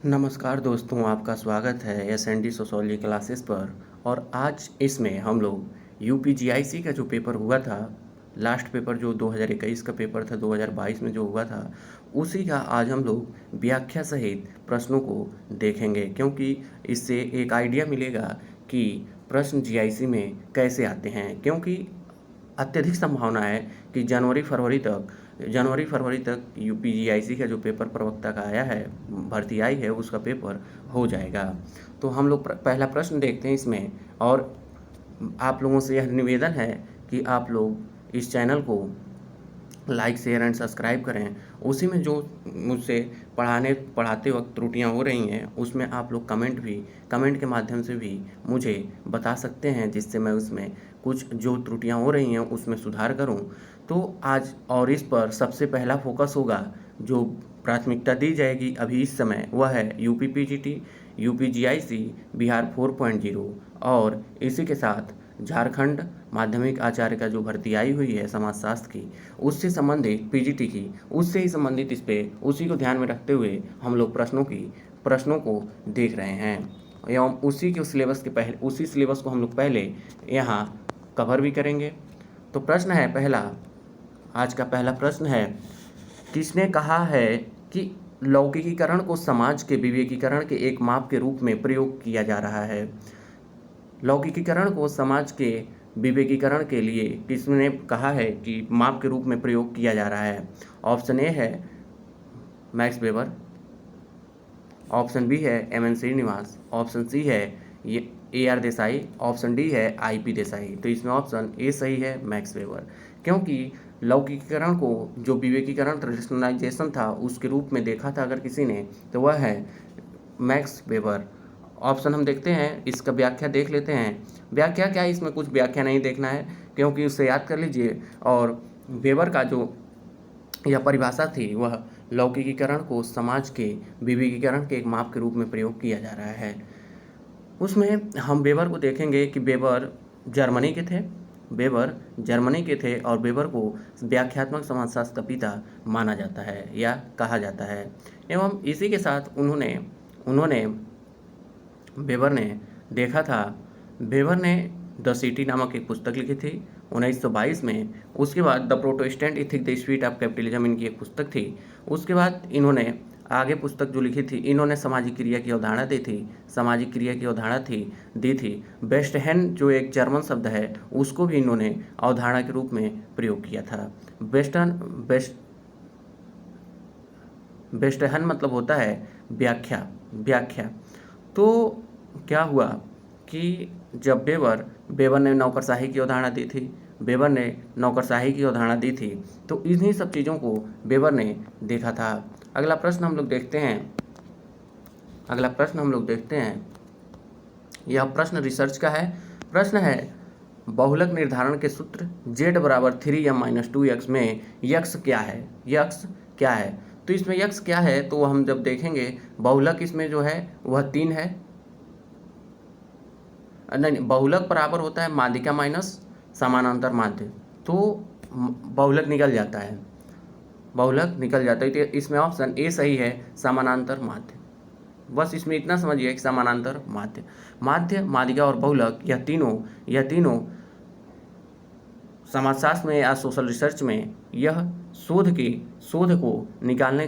नमस्कार दोस्तों, आपका स्वागत है एसएनडी सोशियोलॉजी क्लासेस पर। और आज इसमें हम लोग यूपीजीआईसी का जो पेपर हुआ था, लास्ट पेपर जो 2021 का पेपर था, 2022 में जो हुआ था, उसी का आज हम लोग व्याख्या सहित प्रश्नों को देखेंगे, क्योंकि इससे एक आइडिया मिलेगा कि प्रश्न जीआईसी में कैसे आते हैं। क्योंकि अत्यधिक संभावना है कि जनवरी फरवरी तक यूपीजीआईसी का जो पेपर प्रवक्ता का आया है, भर्ती आई है, उसका पेपर हो जाएगा। तो हम लोग पहला प्रश्न देखते हैं इसमें। और आप लोगों से यह निवेदन है कि आप लोग इस चैनल को लाइक शेयर एंड सब्सक्राइब करें। उसी में जो मुझसे पढ़ाते वक्त त्रुटियां हो रही हैं, उसमें आप लोग कमेंट के माध्यम से भी मुझे बता सकते हैं, जिससे मैं उसमें कुछ जो त्रुटियां हो रही हैं उसमें सुधार करूं। तो आज और इस पर सबसे पहला फोकस होगा, जो प्राथमिकता दी जाएगी अभी इस समय, वह है यूपीपीजीटी, यूपीजीआईसी, बिहार 4.0 और इसी के साथ झारखंड माध्यमिक आचार्य का जो भर्ती आई हुई है समाजशास्त्र की, उससे संबंधित पीजीटी की, उससे ही संबंधित इस पे उसी को ध्यान में रखते हुए हम लोग प्रश्नों को देख रहे हैं। एवं उसी सिलेबस को हम लोग पहले यहाँ कवर भी करेंगे। तो प्रश्न है पहला, आज का पहला प्रश्न है, किसने कहा है कि लौकिकीकरण को समाज के विवेकीकरण के एक माप के रूप में प्रयोग किया जा रहा है? लौकिकीकरण को समाज के विवेकीकरण के लिए किसने कहा है कि माप के रूप में प्रयोग किया जा रहा है? ऑप्शन ए है मैक्स वेबर, ऑप्शन बी है एम.एन. श्रीनिवास, ऑप्शन सी है ये ए.आर. देसाई, ऑप्शन डी है आई.पी. देसाई। तो इसमें ऑप्शन ए सही है, मैक्स वेबर। क्योंकि लौकिकीकरण को जो विवेकीकरण ट्रेडिशनलाइजेशन था उसके रूप में देखा था अगर किसी ने, तो वह है मैक्स वेबर। ऑप्शन हम देखते हैं, इसका व्याख्या देख लेते हैं। व्याख्या क्या है, इसमें कुछ व्याख्या नहीं देखना है, क्योंकि उसे याद कर लीजिए। और वेबर का जो यह परिभाषा थी, वह लौकिकीकरण को समाज के विवेकीकरण के एक माप के रूप में प्रयोग किया जा रहा है। उसमें हम वेबर को देखेंगे कि वेबर जर्मनी के थे और वेबर को व्याख्यात्मक समाजशास्त्र का पिता माना जाता है या कहा जाता है। एवं इसी के साथ उन्होंने वेबर ने देखा था, वेबर ने द सिटी नामक एक पुस्तक लिखी थी 1922 में। उसके बाद the Protestant ethic the spirit of capitalism इनकी एक पुस्तक थी। उसके बाद इन्होंने आगे पुस्तक जो लिखी थी, इन्होंने सामाजिक क्रिया की अवधारणा दी थी। बेस्टहैन जो एक जर्मन शब्द है, उसको भी इन्होंने अवधारणा के रूप में प्रयोग किया था। बेस्टहैन मतलब होता है व्याख्या। तो क्या हुआ कि जब वेबर ने नौकरशाही की अवधारणा दी थी, तो इन्हीं सब चीज़ों को वेबर ने देखा था। अगला प्रश्न हम लोग देखते हैं। यह प्रश्न रिसर्च का है। प्रश्न है, बहुलक निर्धारण के सूत्र z बराबर 3m-2x में यक्स क्या है? तो इसमें यक्स क्या है, तो हम जब देखेंगे, बहुलक इसमें जो है वह 3 है। नहीं, बहुलक बराबर होता है माध्यिका माइनस समानांतर माध्य, तो बहुलक निकल जाता है। तो इसमें ऑप्शन ए सही है, समानांतर माध्य। बस इसमें इतना समझिए कि समानांतर माध्य, माध्यिका और बहुलक, यह तीनों समाजशास्त्र में या सोशल रिसर्च में यह शोध को निकालने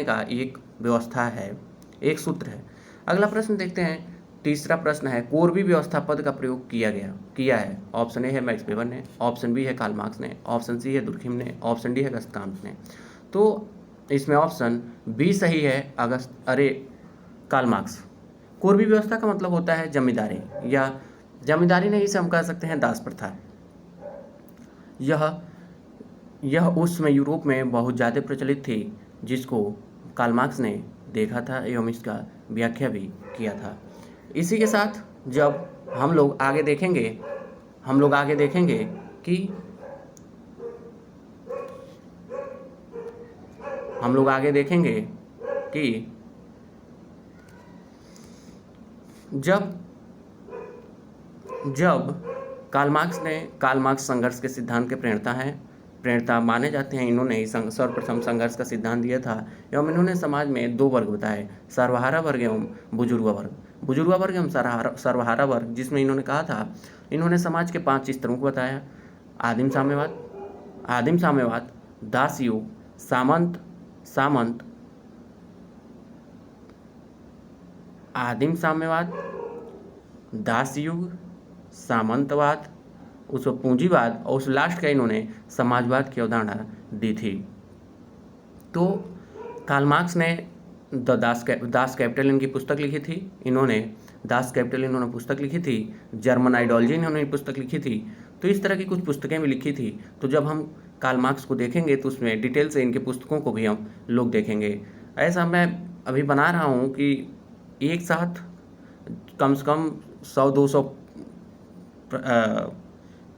का एक व्यवस्था है, एक सूत्र है। अगला प्रश्न देखते हैं। तीसरा प्रश्न है, कोरबी व्यवस्था पद का प्रयोग किया है। ऑप्शन ए है मैक्स वेबर ने, ऑप्शन बी है कार्ल मार्क्स ने, ऑप्शन सी है दुर्खिम ने, ऑप्शन डी है अगस्त काम्ट ने। तो इसमें ऑप्शन बी सही है, कार्ल मार्क्स। कोरबी व्यवस्था का मतलब होता है जमींदारी, या जमींदारी नहीं, इसे हम कह सकते हैं दास प्रथा। यह उस समय यूरोप में बहुत ज़्यादा प्रचलित थी, जिसको कार्ल मार्क्स ने देखा था एवं इसका व्याख्या भी किया था। इसी के साथ जब हम लोग आगे देखेंगे कि जब कार्ल मार्क्स संघर्ष के सिद्धांत के प्रणेता हैं, प्रणेता माने जाते हैं। इन्होंने ही सर्वप्रथम संघर्ष का सिद्धांत दिया था एवं इन्होंने समाज में 2 वर्ग बताए, सर्वहारा वर्ग एवं बुजुर्ग वर्ग। बुजुर्ग वर्ग एवं सर्वहारा वर्ग, जिसमें इन्होंने कहा था, इन्होंने समाज के 5 स्तरों को बताया। आदिम साम्यवाद, दास युग, सामंत, आदिम साम्यवाद, दास युग, सामंतवाद, उस पूंजीवाद और उस लास्ट का इन्होंने समाजवाद की अवधारणा दी थी। तो कार्ल मार्क्स ने दास कैपिटल इनकी पुस्तक लिखी थी। इन्होंने दास कैपिटल इन्होंने पुस्तक लिखी थी। जर्मन आइडियोलॉजी इन्होंने पुस्तक लिखी थी। तो इस तरह की कुछ पुस्तकें भी लिखी थी। तो जब हम कार्ल मार्क्स को देखेंगे तो उसमें डिटेल से इनके पुस्तकों को भी हम लोग देखेंगे। ऐसा मैं अभी बना रहा हूँ कि एक साथ कम से कम 100-200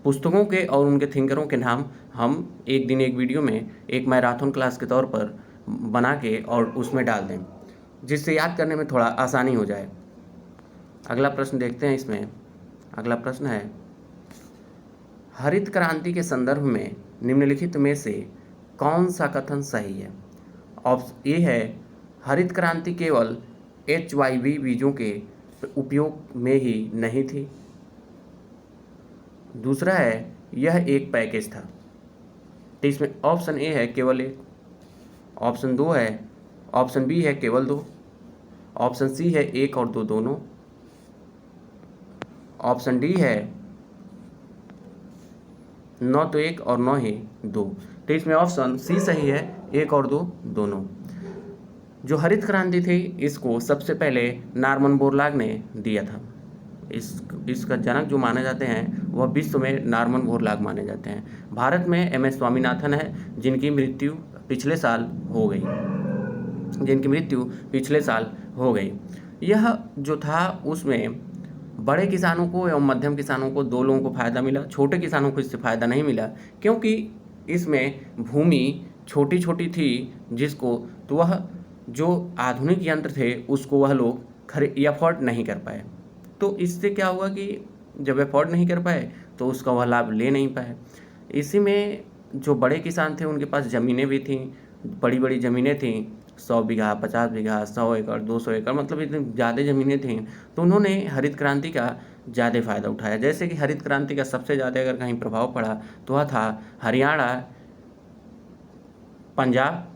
पुस्तकों के और उनके थिंकरों के नाम हम एक दिन एक वीडियो में एक मैराथन क्लास के तौर पर बना के और उसमें डाल दें, जिससे याद करने में थोड़ा आसानी हो जाए। अगला प्रश्न देखते हैं इसमें। अगला प्रश्न है, हरित क्रांति के संदर्भ में निम्नलिखित में से कौन सा कथन सही है? ऑप्शन ए है, हरित क्रांति केवल HIV बीजों के उपयोग में ही नहीं थी। दूसरा है, यह एक पैकेज था। तो इसमें ऑप्शन ए है केवल एक, ऑप्शन बी है केवल 2, ऑप्शन सी है 1 और 2 दोनों, ऑप्शन डी है न तो 1 और न ही 2। तो इसमें ऑप्शन सी सही है, 1 और 2 दोनों। जो हरित क्रांति थी इसको सबसे पहले नॉर्मन बोरलॉग ने दिया था। इसका जनक जो माने जाते हैं वह विश्व में नॉर्मन बोरलॉग माने जाते हैं। भारत में MS स्वामीनाथन है, जिनकी मृत्यु पिछले साल हो गई। यह जो था उसमें बड़े किसानों को एवं मध्यम किसानों को 2 लोगों को फ़ायदा मिला। छोटे किसानों को इससे फ़ायदा नहीं मिला, क्योंकि इसमें भूमि छोटी छोटी थी, जिसको तो वह जो आधुनिक यंत्र थे उसको वह लोग अफोर्ड नहीं कर पाए। तो इससे क्या हुआ कि जब अफोर्ड नहीं कर पाए तो उसका वह लाभ ले नहीं पाए। इसी में जो बड़े किसान थे उनके पास ज़मीनें भी थीं, बड़ी बड़ी ज़मीनें थीं, 100 बीघा, 50 बीघा, 100 एकड़, 200 एकड़, मतलब इतनी ज़्यादा ज़मीनें थीं। तो उन्होंने हरित क्रांति का ज़्यादा फ़ायदा उठाया। जैसे कि हरित क्रांति का सबसे ज़्यादा अगर कहीं प्रभाव पड़ा तो वह था हरियाणा, पंजाब,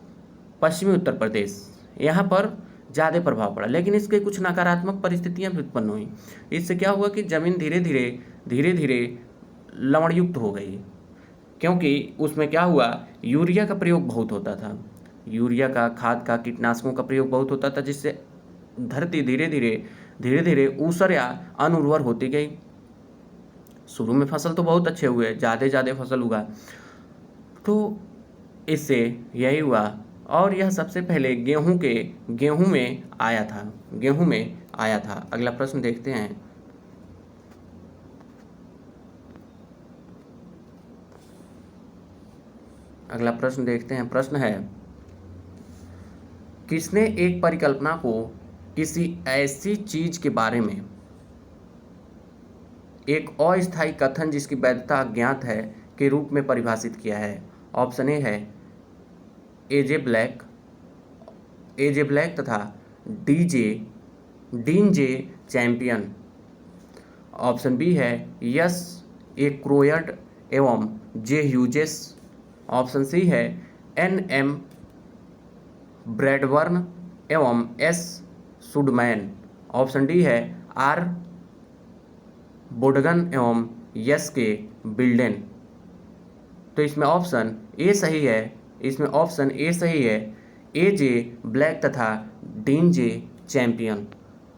पश्चिमी उत्तर प्रदेश, यहाँ पर ज़्यादा प्रभाव पड़ा। लेकिन इसके कुछ नकारात्मक परिस्थितियाँ भी उत्पन्न हुई। इससे क्या हुआ कि ज़मीन धीरे धीरे लवणयुक्त हो गई, क्योंकि उसमें क्या हुआ, यूरिया का प्रयोग बहुत होता था। यूरिया का, खाद का, कीटनाशकों का प्रयोग बहुत होता था, जिससे धरती धीरे धीरे ऊसर या अनुर्वर होती गई। शुरू में फसल तो बहुत अच्छे हुए, ज़्यादा फसल उगा, तो इससे यही हुआ। और यह सबसे पहले गेहूं में आया था। अगला प्रश्न देखते हैं। प्रश्न है, किसने एक परिकल्पना को किसी ऐसी चीज के बारे में एक अस्थायी कथन जिसकी वैधता अज्ञात है के रूप में परिभाषित किया है? ऑप्शन ए है एजे ब्लैक तथा डीन जे चैंपियन। ऑप्शन बी है यस ए क्रोयड एवं जे ह्यूजेस। ऑप्शन सी है NM ब्रैडबर्न एवं S सुडमैन। ऑप्शन डी है R बोडगन एवं के बिल्डेन। तो इसमें ऑप्शन ए सही है, AJ ब्लैक तथा डीन जे चैंपियन।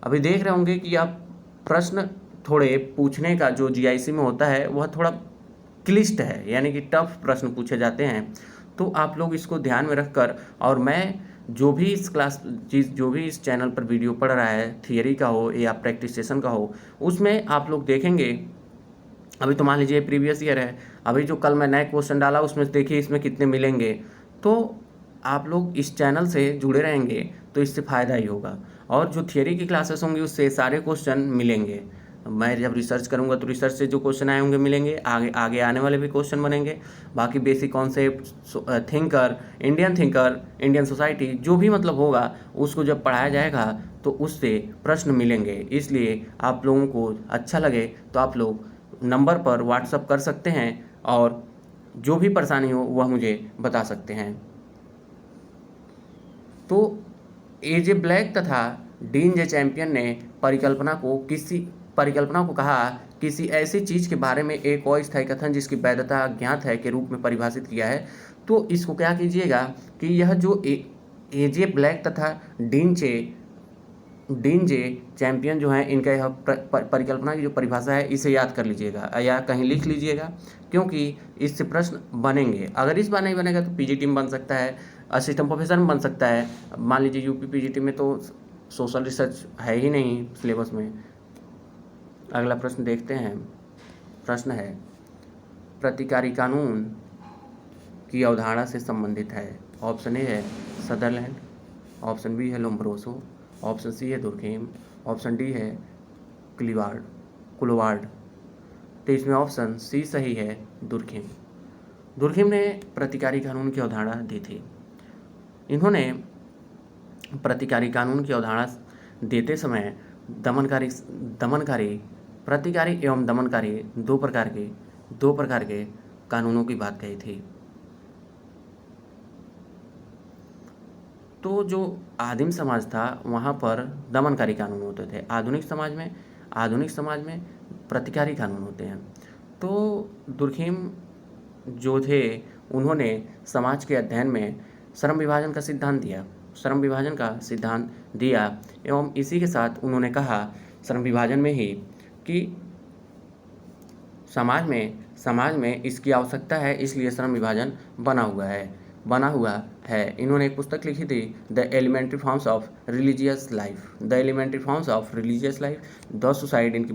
अभी देख रहे होंगे कि आप प्रश्न थोड़े पूछने का जो GIC में होता है वह थोड़ा क्लिष्ट है, यानी कि टफ प्रश्न पूछे जाते हैं। तो आप लोग इसको ध्यान में रखकर, और मैं जो भी इस चैनल पर वीडियो पढ़ रहा है, थियरी का हो या प्रैक्टिस सेशन का हो, उसमें आप लोग देखेंगे। अभी तो मान लीजिए प्रीवियस ईयर है, अभी जो कल मैं नए क्वेश्चन डाला उसमें देखिए इसमें कितने मिलेंगे। तो आप लोग इस चैनल से जुड़े रहेंगे तो इससे फ़ायदा ही होगा। और जो थियरी की क्लासेस होंगी उससे सारे क्वेश्चन मिलेंगे। मैं जब रिसर्च करूँगा तो रिसर्च से जो क्वेश्चन आए होंगे मिलेंगे, आगे आगे आने वाले भी क्वेश्चन बनेंगे। बाकी basic concept, thinker, Indian society, जो भी मतलब होगा उसको जब पढ़ाया जाएगा तो उससे प्रश्न मिलेंगे। इसलिए आप लोगों को अच्छा लगे तो आप लोग नंबर पर व्हाट्सअप कर सकते हैं और जो भी परेशानी हो वह मुझे बता सकते हैं। तो एजे ब्लैक तथा डीन जे चैंपियन ने परिकल्पना को कहा किसी ऐसी चीज़ के बारे में एक अस्थायी कथन जिसकी वैधता अज्ञात है के रूप में परिभाषित किया है। तो इसको क्या कीजिएगा कि यह जो एजे ब्लैक तथा डीन जे चैंपियन जो हैं, इनका यह परिकल्पना की जो परिभाषा है इसे याद कर लीजिएगा या कहीं लिख लीजिएगा, क्योंकि इससे प्रश्न बनेंगे। अगर इस बार नहीं बनेगा तो पीजीटी में बन सकता है, असिस्टेंट प्रोफेसर में बन सकता है। मान लीजिए यूपी पीजीटी में तो सोशल रिसर्च है ही नहीं सिलेबस में। अगला प्रश्न देखते हैं। प्रश्न है, प्रतिकारी कानून की अवधारणा से संबंधित है। ऑप्शन ए है सदरलैंड, ऑप्शन बी है लोम्ब्रोसो, ऑप्शन सी है दुर्खेम, ऑप्शन डी है कुलवार्ड। तो इसमें ऑप्शन सी सही है, दुर्खेम ने प्रतिकारी कानून की अवधारणा दी थी। इन्होंने प्रतिकारी कानून की अवधारणा देते समय प्रतिकारी एवं दमनकारी दो प्रकार के कानूनों की बात कही थी। तो जो आदिम समाज था वहाँ पर दमनकारी कानून होते थे, आधुनिक समाज में प्रतिकारी कानून होते हैं। तो दुर्खेम जो थे उन्होंने समाज के अध्ययन में श्रम विभाजन का सिद्धांत दिया एवं इसी के साथ उन्होंने कहा श्रम विभाजन में ही कि समाज में इसकी आवश्यकता है, इसलिए श्रम विभाजन बना हुआ है। इन्होंने एक पुस्तक लिखी थी, the elementary forms of religious life. The suicide इनकी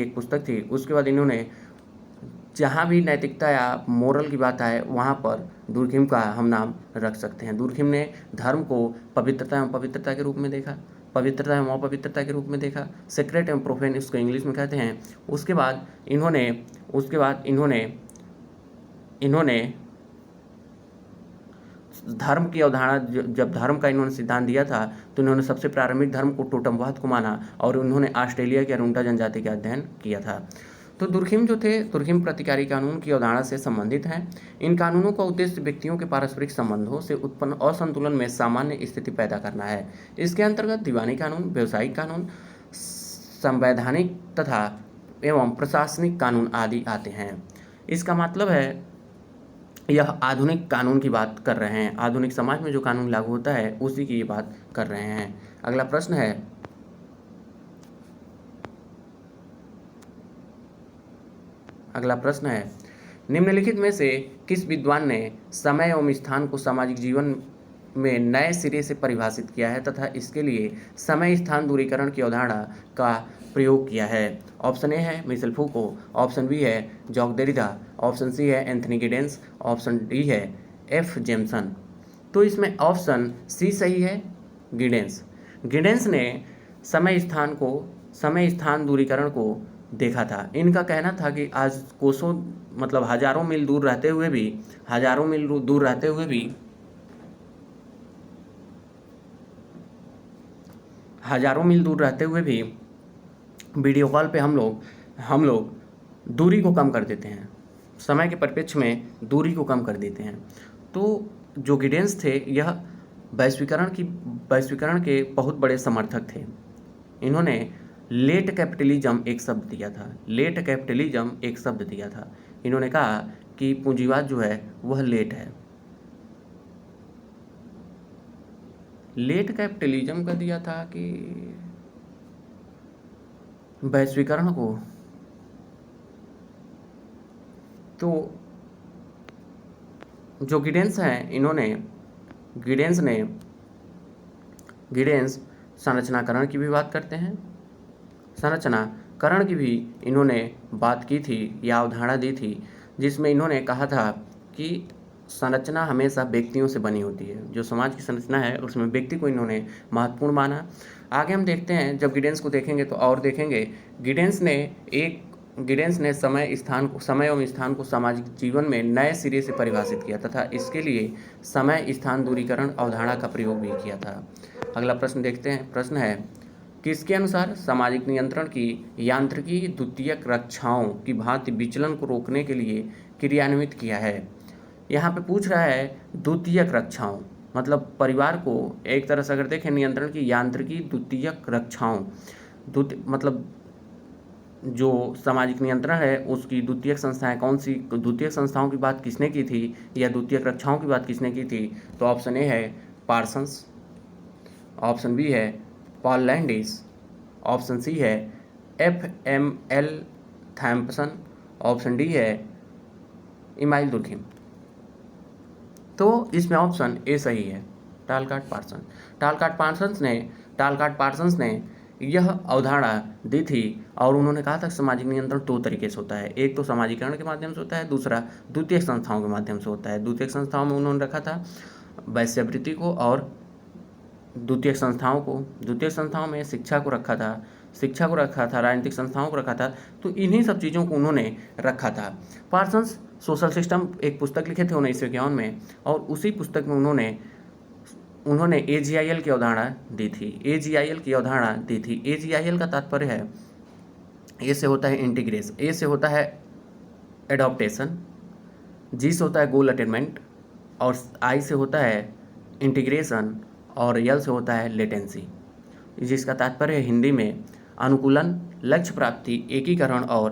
एक पुस्तक थी। उसके बाद इन्होंने जहाँ भी नैतिकता या मोरल की बात आए वहाँ पर दुर्खेम का हम नाम रख सकते हैं। दुर्खेम ने धर्म को पवित्रता एवं अपवित्रता के रूप में देखा, सेक्रेट एवं प्रोफेन इसको इंग्लिश में कहते हैं। उसके बाद इन्होंने धर्म की अवधारणा, जब धर्म का इन्होंने सिद्धांत दिया था तो इन्होंने सबसे प्रारंभिक धर्म को टोटमवाद को माना और उन्होंने ऑस्ट्रेलिया के अरुंडा जनजाति का अध्ययन किया था। तो दुर्खेम प्रतिकारी कानून की अवधारणा से संबंधित हैं। इन कानूनों का उद्देश्य व्यक्तियों के पारस्परिक संबंधों से उत्पन्न असंतुलन में सामान्य स्थिति पैदा करना है। इसके अंतर्गत दीवानी कानून, व्यावसायिक कानून, संवैधानिक तथा एवं प्रशासनिक कानून आदि आते हैं। इसका मतलब है यह आधुनिक कानून की बात कर रहे हैं, आधुनिक समाज में जो कानून लागू होता है उसी की ये बात कर रहे हैं। अगला प्रश्न है, निम्नलिखित में से किस विद्वान ने समय एवं स्थान को सामाजिक जीवन में नए सिरे से परिभाषित किया है तथा इसके लिए समय स्थान दूरीकरण की अवधारणा का प्रयोग किया है। ऑप्शन ए है मिशेल फूको, ऑप्शन बी है जॉक देरिडा, ऑप्शन सी है एंथनी गिडेंस, ऑप्शन डी है एफ जेमसन। तो इसमें ऑप्शन सी सही है, गिडेंस ने समय स्थान दूरीकरण को देखा था। इनका कहना था कि आज कोसों मतलब हजारों मील दूर रहते हुए भी वीडियो कॉल पे हम लोग दूरी को कम कर देते हैं, समय के परिप्रेक्ष्य में दूरी को कम कर देते हैं। तो जो गिडेंस थे यह वैश्वीकरण के बहुत बड़े समर्थक थे। इन्होंने लेट कैपिटलिज्म एक शब्द दिया था। इन्होंने कहा कि पूंजीवाद जो है वह लेट है। लेट कैपिटलिज्म का दिया था कि वैश्वीकरण को। तो जो गिडेंस हैं गिडेंस संरचनाकरण की भी बात करते हैं। संरचनाकरण की भी इन्होंने बात की थी या अवधारणा दी थी, जिसमें इन्होंने कहा था कि संरचना हमेशा व्यक्तियों से बनी होती है। जो समाज की संरचना है उसमें व्यक्ति को इन्होंने महत्वपूर्ण माना। आगे हम देखते हैं, जब गिडेंस को देखेंगे तो और देखेंगे गिडेंस ने समय एवं स्थान को सामाजिक जीवन में नए सिरे से परिभाषित किया तथा इसके लिए समय स्थान दूरीकरण अवधारणा का प्रयोग भी किया था। अगला प्रश्न देखते हैं। प्रश्न है, किसके अनुसार सामाजिक नियंत्रण की यांत्रिकी द्वितीयक रक्षाओं की भांति विचलन को रोकने के लिए क्रियान्वित किया है? यहाँ पे पूछ रहा है द्वितीयक रक्षाओं, मतलब परिवार को एक तरह से अगर देखें नियंत्रण की यांत्रिकी द्वितीयक रक्षाओं, मतलब जो सामाजिक नियंत्रण है उसकी द्वितीयक संस्थाएं कौन सी, द्वितीयक संस्थाओं की बात किसने की थी या द्वितीयक रक्षाओं की बात किसने की थी? तो ऑप्शन ए है पार्सन्स, ऑप्शन बी है पॉल लैंडिस, ऑप्शन सी है FML थॉम्पसन, ऑप्शन डी है इमाइल दुर्खिम। तो इसमें ऑप्शन ए सही है, टालकाट पार्सन्स ने यह अवधारणा दी थी और उन्होंने कहा था सामाजिक नियंत्रण दो तरीके से होता है, एक तो सामाजिकरण के माध्यम से होता है, दूसरा द्वितीयक संस्थाओं के माध्यम से होता है। द्वितीयक संस्थाओं में उन्होंने रखा था वैश्यावृत्ति को और द्वितीयक संस्थाओं में शिक्षा को रखा था, राजनीतिक संस्थाओं को रखा था। तो इन्हीं सब चीज़ों को उन्होंने रखा था। पार्सन्स सोशल सिस्टम एक पुस्तक लिखे थे 1951 में और उसी पुस्तक में उन्होंने AGIL की अवधारणा दी थी। AGIL का तात्पर्य है, ए से होता है इंटीग्रेशन, ए से होता है एडॉप्टेशन, जी से होता है गोल अटेनमेंट और आई से होता है इंटीग्रेशन और यल से होता है लेटेंसी, जिसका तात्पर्य है हिंदी में अनुकूलन, लक्ष्य प्राप्ति, एकीकरण और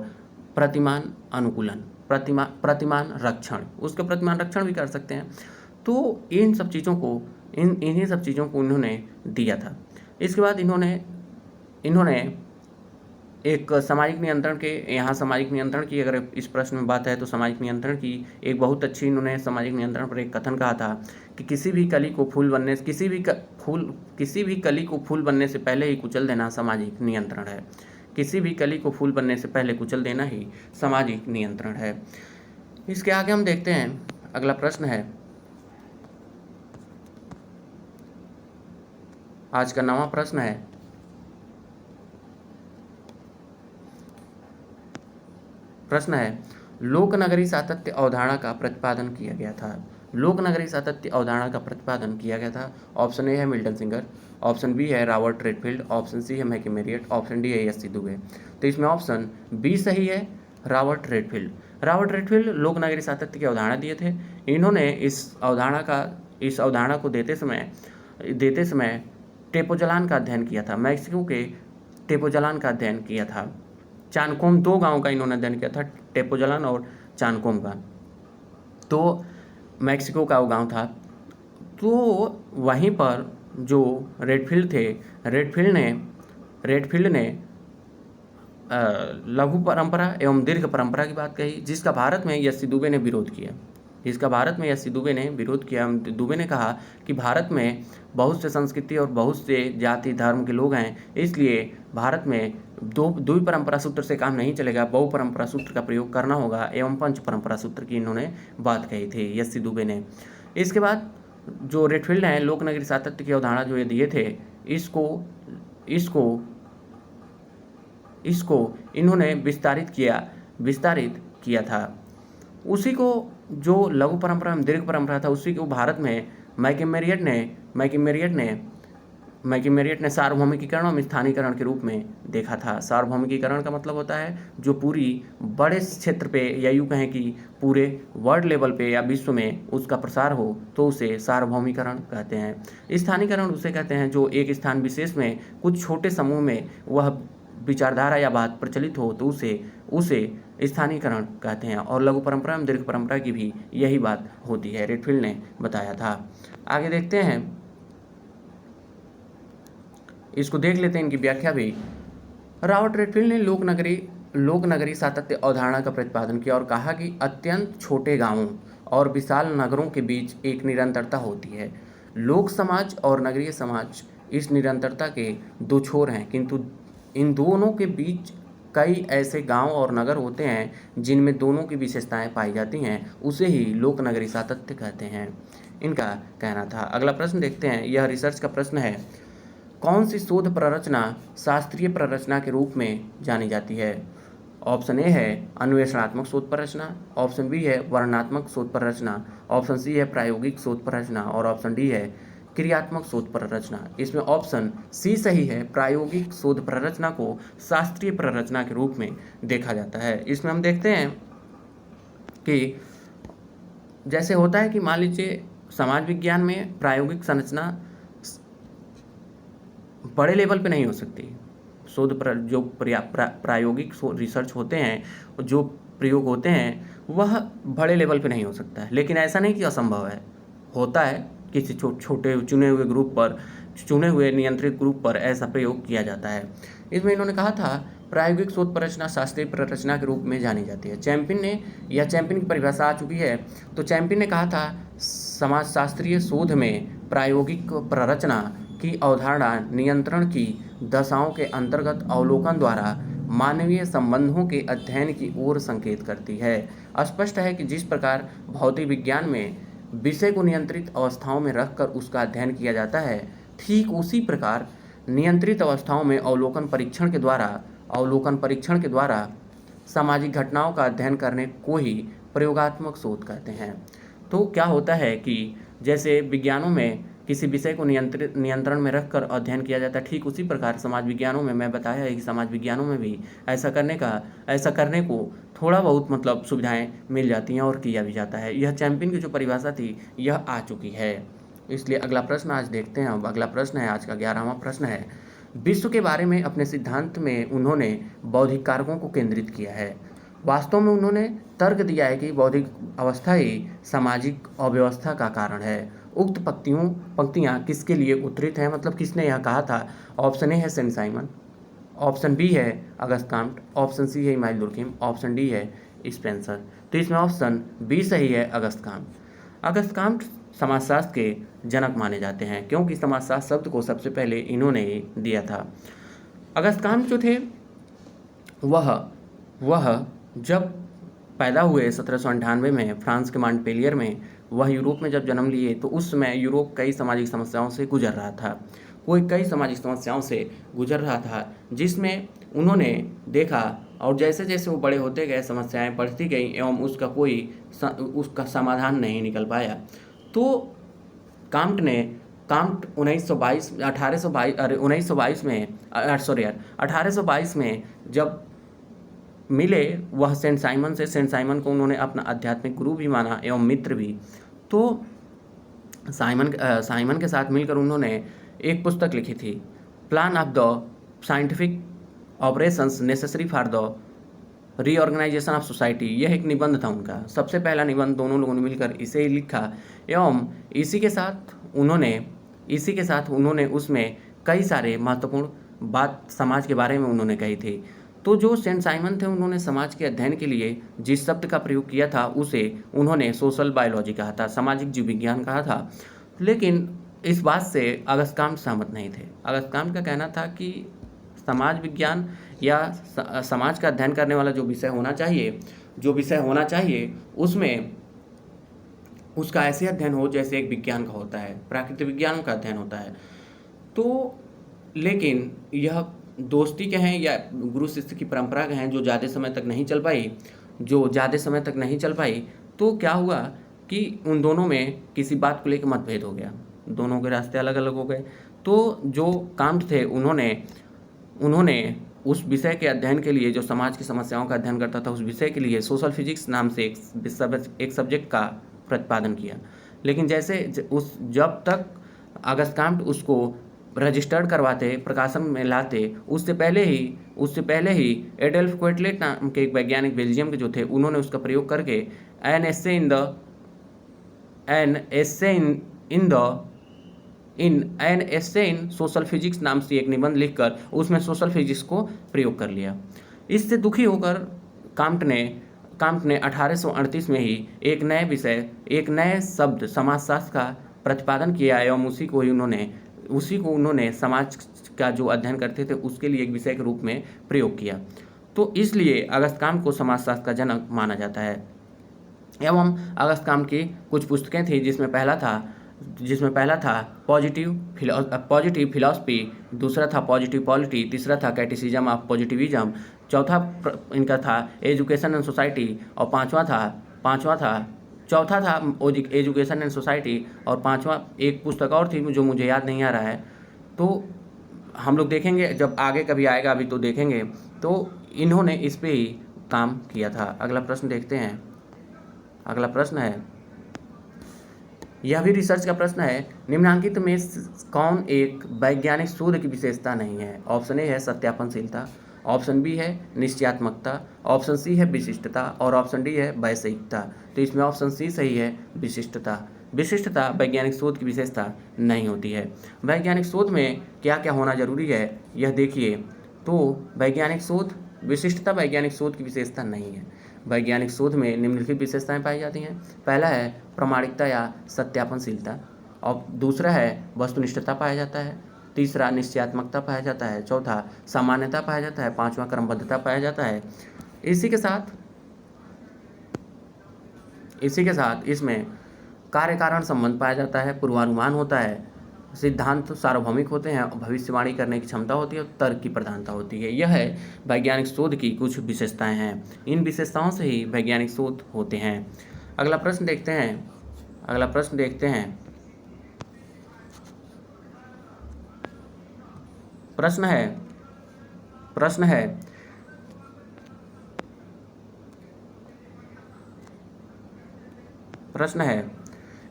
प्रतिमान अनुकूलन, प्रतिमान रक्षण, उसका प्रतिमान रक्षण भी कर सकते हैं। तो इन्हीं सब चीज़ों को इन्होंने दिया था। इसके बाद इन्होंने एक सामाजिक नियंत्रण की अगर इस प्रश्न में बात है तो सामाजिक नियंत्रण की एक बहुत अच्छी इन्होंने सामाजिक नियंत्रण पर एक कथन कहा था कि किसी भी कली को फूल बनने से पहले ही कुचल देना सामाजिक नियंत्रण है। किसी भी कली को फूल बनने से पहले कुचल देना ही सामाजिक नियंत्रण है। इसके आगे हम देखते हैं, अगला प्रश्न है आज का 9वां प्रश्न है, लोकनगरी सातत्य अवधारणा का प्रतिपादन किया गया था। ऑप्शन ए है मिल्टन सिंगर, ऑप्शन बी है रॉबर्ट रेडफील्ड, ऑप्शन सी है मैकी मेरियट, ऑप्शन डी है एस.सी. दुबे। तो इसमें ऑप्शन बी सही है, रॉबर्ट रेडफील्ड लोकनगरी सातत्य की अवधारणा दिए थे। इन्होंने इस अवधारणा को देते समय टेपोजलान का अध्ययन किया था, मैक्सिको के टेपोजलान का अध्ययन किया था। चानकोम, 2 गांवों का इन्होंने अध्ययन किया था, टेपोजलान और चानकोम का। तो मैक्सिको का वो गांव था। तो वहीं पर जो रेडफील्ड थे, रेडफील्ड ने लघु परंपरा एवं दीर्घ परंपरा की बात कही, जिसका भारत में एस.सी. दुबे ने विरोध किया। दुबे ने कहा कि भारत में बहुत से संस्कृति और बहुत से जाति धर्म के लोग हैं, इसलिए भारत में द्वि परंपरा सूत्र से काम नहीं चलेगा, बहु परंपरा सूत्र का प्रयोग करना होगा एवं पंच परंपरा सूत्र की इन्होंने बात कही थी एस.सी. दुबे ने। इसके बाद जो रेडफील्ड हैं लोकनगरी सातत्य की अवधारणा जो ये दिए थे, इसको इन्होंने विस्तारित किया था। उसी को जो लघु परंपरा एवं दीर्घ परंपरा था उसी को भारत में मैकी मेरियट ने सार्वभौमिकीकरण और स्थानीयकरण के रूप में देखा था। सार्वभौमिकीकरण का मतलब होता है जो पूरी बड़े क्षेत्र पे या यूँ कहें कि पूरे वर्ल्ड लेवल पे या विश्व में उसका प्रसार हो तो उसे सार्वभौमिकरण कहते हैं। स्थानीयकरण उसे कहते हैं जो एक स्थान विशेष में कुछ छोटे समूह में वह विचारधारा या बात प्रचलित हो तो उसे स्थानीयकरण कहते हैं। और लघु परंपरा एवं दीर्घ परंपरा की भी यही बात होती है, रेडफील्ड ने बताया था। आगे देखते हैं, इसको देख लेते हैं इनकी व्याख्या भी। रॉबर्ट रेडफील्ड ने लोकनगरी सातत्य अवधारणा का प्रतिपादन किया और कहा कि अत्यंत छोटे गांवों और विशाल नगरों के बीच एक निरंतरता होती है। लोक समाज और नगरीय समाज इस निरंतरता के दो छोर हैं, किंतु इन दोनों के बीच कई ऐसे गांव और नगर होते हैं जिनमें दोनों की विशेषताएं पाई जाती हैं, उसे ही लोक नगरी सातत्य कहते हैं, इनका कहना था। अगला प्रश्न देखते हैं, यह रिसर्च का प्रश्न है। कौन सी शोध प्ररचना शास्त्रीय प्ररचना के रूप में जानी जाती है? ऑप्शन ए है अन्वेषणात्मक शोध प्ररचना, ऑप्शन बी है वर्णनात्मक शोध प्ररचना, ऑप्शन सी है प्रायोगिक शोध प्ररचना और ऑप्शन डी है क्रियात्मक शोध प्ररचना। इसमें ऑप्शन सी सही है, प्रायोगिक शोध प्ररचना को शास्त्रीय प्ररचना के रूप में देखा जाता है। इसमें हम देखते हैं कि जैसे होता है कि मान लीजिए समाज विज्ञान में प्रायोगिक संरचना बड़े लेवल पे नहीं हो सकती। जो प्रायोगिक रिसर्च होते हैं, जो प्रयोग होते हैं, वह बड़े लेवल पे नहीं हो सकता है, लेकिन ऐसा नहीं कि असंभव है, होता है। किसी छोटे चुने हुए ग्रुप पर, चुने हुए नियंत्रित ग्रुप पर ऐसा प्रयोग किया जाता है। इसमें इन्होंने कहा था प्रायोगिक शोध प्ररचना शास्त्रीय प्ररचना के रूप में जानी जाती है। चैंपियन की परिभाषा आ चुकी है। तो चैंपियन ने कहा था समाजशास्त्रीय शोध में प्रायोगिक प्ररचना की अवधारणा नियंत्रण की दशाओं के अंतर्गत अवलोकन द्वारा मानवीय संबंधों के अध्ययन की ओर संकेत करती है। स्पष्ट है कि जिस प्रकार भौतिक विज्ञान में विषय को नियंत्रित अवस्थाओं में रखकर उसका अध्ययन किया जाता है, ठीक उसी प्रकार नियंत्रित अवस्थाओं में अवलोकन परीक्षण के द्वारा सामाजिक घटनाओं का अध्ययन करने को ही प्रयोगात्मक शोध कहते हैं। तो क्या होता है कि जैसे विज्ञानों में किसी विषय को नियंत्रण में रखकर अध्ययन किया जाता है, ठीक उसी प्रकार समाज विज्ञानों में मैं बताया है कि समाज विज्ञानों में भी ऐसा करने को थोड़ा बहुत मतलब सुविधाएं मिल जाती हैं और किया भी जाता है। यह चैंपियन की जो परिभाषा थी यह आ चुकी है। इसलिए अगला प्रश्न आज देखते हैं। अब अगला प्रश्न है, आज का 11वां प्रश्न है। विश्व के बारे में अपने सिद्धांत में उन्होंने बौद्धिक कारकों को केंद्रित किया है। वास्तव में उन्होंने तर्क दिया है कि बौद्धिक अवस्था ही सामाजिक अव्यवस्था का कारण है। उक्त पंक्तियाँ किसके लिए उद्धृत हैं, मतलब किसने यह कहा था? ऑप्शन ए है सेंट साइमन, ऑप्शन बी है अगस्त काम्ट, ऑप्शन सी है इमानुएल दुर्खिम, ऑप्शन डी है स्पेंसर। तो इसमें ऑप्शन बी सही है, अगस्त काम्ट। अगस्त काम्ट समाजशास्त्र के जनक माने जाते हैं, क्योंकि समाजशास्त्र शब्द को सबसे पहले इन्होंने ही दिया था। अगस्त काम्ट जो थे वह जब पैदा हुए 1798 में फ्रांस के मॉन्टपेलियर में, वह यूरोप में जब जन्म लिए तो उस समय यूरोप कई सामाजिक समस्याओं से गुजर रहा था, जिसमें उन्होंने देखा, और जैसे जैसे वो बड़े होते गए समस्याएं बढ़ती गई एवं उसका समाधान नहीं निकल पाया। तो काम्ट 1822 में जब मिले वह सेंट साइमन को उन्होंने अपना आध्यात्मिक गुरु भी माना एवं मित्र भी। तो साइमन के साथ मिलकर उन्होंने एक पुस्तक लिखी थी, plan of the scientific operations necessary for the reorganisation of society. यह एक निबंध था उनका, सबसे पहला निबंध, दोनों लोगों ने मिलकर इसे ही लिखा एवं इसी के साथ उन्होंने उसमें कई सारे महत्वपूर्ण बात समाज के बारे में उन्होंने कही थी। तो जो सेंट साइमन थे उन्होंने समाज के अध्ययन के लिए जिस शब्द का प्रयोग किया था उसे उन्होंने सोशल बायोलॉजी कहा था, सामाजिक जीव विज्ञान कहा था। लेकिन इस बात से अगस्त काम्ट सहमत नहीं थे। अगस्त काम्ट का कहना था कि समाज विज्ञान या समाज का अध्ययन करने वाला जो विषय होना चाहिए उसमें उसका ऐसे अध्ययन हो जैसे एक विज्ञान का होता है, प्राकृतिक विज्ञान का अध्ययन होता है। तो लेकिन यह दोस्ती के हैं या गुरु शिष्य की परंपरा के हैं जो ज़्यादा समय तक नहीं चल पाई। तो क्या हुआ कि उन दोनों में किसी बात को लेकर मतभेद हो गया, दोनों के रास्ते अलग अलग हो गए। तो जो काम्ट थे उन्होंने उस विषय के अध्ययन के लिए, जो समाज की समस्याओं का अध्ययन करता था, उस विषय के लिए सोशल फिजिक्स नाम से एक सब्जेक्ट का प्रतिपादन किया। लेकिन जब तक अगस्त काम्ट उसको रजिस्टर्ड करवाते, प्रकाशन में लाते, उससे पहले ही एडल्फ क्वेटलेट नाम के एक वैज्ञानिक बेल्जियम के जो थे, उन्होंने उसका प्रयोग करके एन एस्से इन सोशल फिजिक्स नाम से एक निबंध लिखकर उसमें सोशल फिजिक्स को प्रयोग कर लिया। इससे दुखी होकर काम्ट ने 1838 में ही एक नए शब्द समाजशास्त्र का प्रतिपादन किया एवं उसी को उन्होंने समाज का जो अध्ययन करते थे उसके लिए एक विषय के रूप में प्रयोग किया। तो इसलिए अगस्त काम्त को समाजशास्त्र का जनक माना जाता है। एवं अगस्त काम्त की कुछ पुस्तकें थी जिसमें पहला था पॉजिटिव फिलॉसफी, दूसरा था पॉजिटिव पॉलिटी, तीसरा था कैटेसिज्म ऑफ पॉजिटिविज्म, इनका था एजुकेशन एंड सोसाइटी, और चौथा था एजुकेशन एंड सोसाइटी, और पांचवा एक पुस्तक और थी जो मुझे याद नहीं आ रहा है। तो हम लोग देखेंगे जब आगे कभी आएगा, अभी तो देखेंगे। तो इन्होंने इस पे ही काम किया था। अगला प्रश्न देखते हैं। अगला प्रश्न है, यह भी रिसर्च का प्रश्न है, निम्नलिखित में कौन एक वैज्ञानिक शोध की विशेषता नहीं है? ऑप्शन ए है सत्यापनशीलता, ऑप्शन बी है निश्चयात्मकता, ऑप्शन सी है विशिष्टता, और ऑप्शन डी है वैषयिकता। तो इसमें ऑप्शन सी सही है, विशिष्टता। विशिष्टता वैज्ञानिक शोध की विशेषता नहीं होती है। वैज्ञानिक शोध में क्या क्या होना जरूरी है यह देखिए। तो वैज्ञानिक शोध, विशिष्टता वैज्ञानिक शोध की विशेषता नहीं है। वैज्ञानिक शोध में निम्नलिखित विशेषताएं पाई जाती हैं। पहला है प्रामाणिकता या सत्यापनशीलता, और दूसरा है वस्तुनिष्ठता पाया जाता है, तीसरा निश्चयात्मकता पाया जाता है, चौथा सामान्यता पाया जाता है, पांचवा क्रमबद्धता पाया जाता है। इसी के साथ इसमें कार्य कारण संबंध पाया जाता है, पूर्वानुमान होता है, सिद्धांत सार्वभौमिक होते हैं, भविष्यवाणी करने की क्षमता होती है, और तर्क की प्रधानता होती है। यह है वैज्ञानिक शोध की कुछ विशेषताएं हैं। इन विशेषताओं से ही वैज्ञानिक शोध होते हैं। अगला प्रश्न देखते हैं। प्रश्न है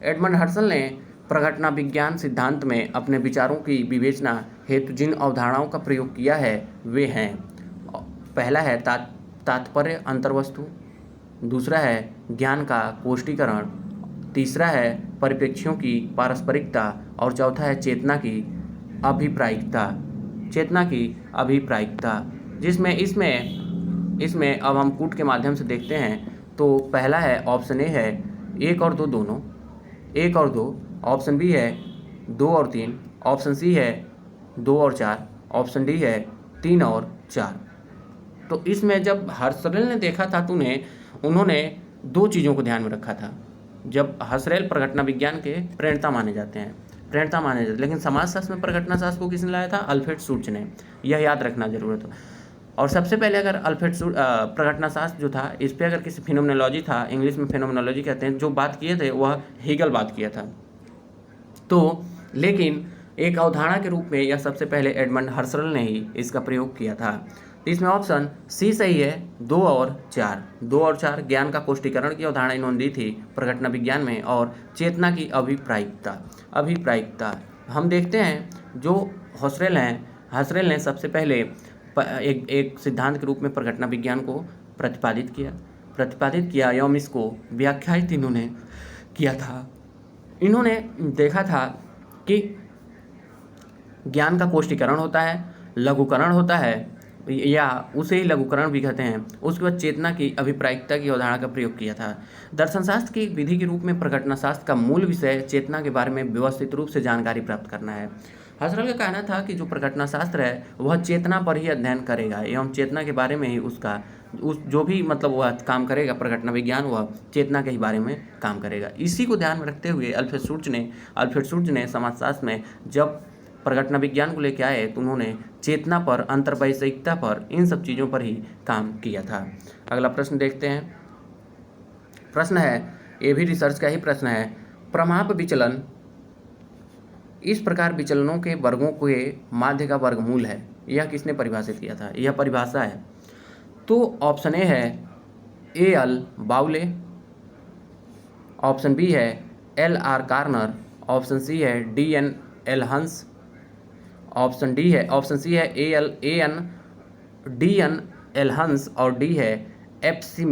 एडमंड हर्सल ने प्रघटना विज्ञान सिद्धांत में अपने विचारों की विवेचना हेतु जिन अवधारणाओं का प्रयोग किया है वे हैं। पहला है तात्पर्य अंतर्वस्तु, दूसरा है ज्ञान का कोष्टीकरण, तीसरा है परिप्रेक्ष्यों की पारस्परिकता, और चौथा है चेतना की अभिप्रायिकता। जिसमें इसमें अब हम कूट के माध्यम से देखते हैं। तो पहला है ऑप्शन ए है 1 और 2 दोनों, 1 और 2, ऑप्शन बी है 2 और 3, ऑप्शन सी है 2 और 4, ऑप्शन डी है 3 और 4। तो इसमें जब हर्सरेल ने देखा था उन्होंने 2 चीज़ों को ध्यान में रखा था। जब हर्सरेल प्रघटना विज्ञान के प्रणेता माने जाते हैं, लेकिन समाजशास्त्र में प्रघटना शास्त्र को किसने लाया था? अल्फ्रेड शुर्च ने। यह याद रखना जरूरत है। और सबसे पहले अगर प्रघटना शास्त्र जो था, इस पर अगर किसी फिनोमिनोलॉजी था, इंग्लिश में फिनोमिनोलॉजी कहते हैं, जो बात किए थे वह हीगल बात किया था। तो लेकिन एक अवधारणा के रूप में यह सबसे पहले एडमंड हर्सरेल ने ही इसका प्रयोग किया था। तो इसमें ऑप्शन सी सही है, 2 और 4। ज्ञान का कोष्टीकरण की अवधारणा इन्होंने दी थी प्रघटना विज्ञान में, और चेतना की अभिप्रायिकता। हम देखते हैं जो हर्सरेल ने सबसे पहले एक सिद्धांत के रूप में प्रघटना विज्ञान को प्रतिपादित किया एवं इसको व्याख्यायित इन्होंने किया था। इन्होंने देखा था कि ज्ञान का कोष्टीकरण होता है, लघुकरण होता है, या उसे ही लघुकरण भी कहते हैं। उसके बाद चेतना की अभिप्रायिकता की अवधारणा का प्रयोग किया था। दर्शनशास्त्र की विधि के रूप में प्रघटना शास्त्र का मूल विषय चेतना के बारे में व्यवस्थित रूप से जानकारी प्राप्त करना है। हर्सरेल का कहना था कि जो प्रघटना शास्त्र है वह चेतना पर ही अध्ययन करेगा एवं चेतना के बारे में ही जो भी वह काम करेगा प्रघटना विज्ञान, वह चेतना के ही बारे में काम करेगा। इसी को ध्यान में रखते हुए अल्फ्रेड शुर्च ने समाजशास्त्र में जब प्रघटना विज्ञान को लेकर आए तो उन्होंने चेतना पर, अंतर्वैषयिकता पर, इन सब चीज़ों पर ही काम किया था। अगला प्रश्न देखते हैं। प्रश्न है, ये भी रिसर्च का ही प्रश्न है, प्रमाप विचलन इस प्रकार विचलनों के वर्गों के माध्य का वर्गमूल है, यह किसने परिभाषित किया था? यह परिभाषा है। तो ऑप्शन ए है A.L. बाउले, ऑप्शन बी है L.R. कार्नर, ऑप्शन सी है D.N. एलहंस, ऑप्शन सी है D.N. एलहंस, और डी है F.C.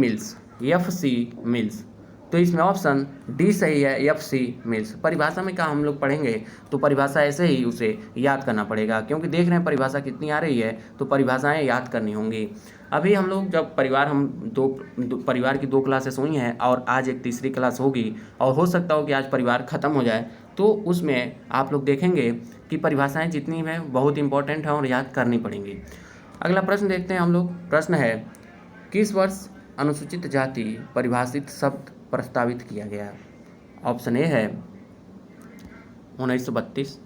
मिल्स। तो इसमें ऑप्शन डी सही है, F.C. मिल्स। परिभाषा में क्या हम लोग पढ़ेंगे तो परिभाषा ऐसे ही उसे याद करना पड़ेगा, क्योंकि देख रहे हैं परिभाषा कितनी आ रही है, तो परिभाषाएं याद करनी होंगी। अभी हम लोग जब परिवार की 2 क्लासेस हुई हैं और आज एक तीसरी क्लास होगी, और हो सकता हो कि आज परिवार ख़त्म हो जाए, तो उसमें आप लोग देखेंगे कि परिभाषाएं जितनी हैं बहुत इंपॉर्टेंट हैं और याद करनी पड़ेंगी। अगला प्रश्न देखते हैं हम लोग। प्रश्न है, किस वर्ष अनुसूचित जाति परिभाषित शब्द प्रस्तावित किया गया? ऑप्शन ए है 1932,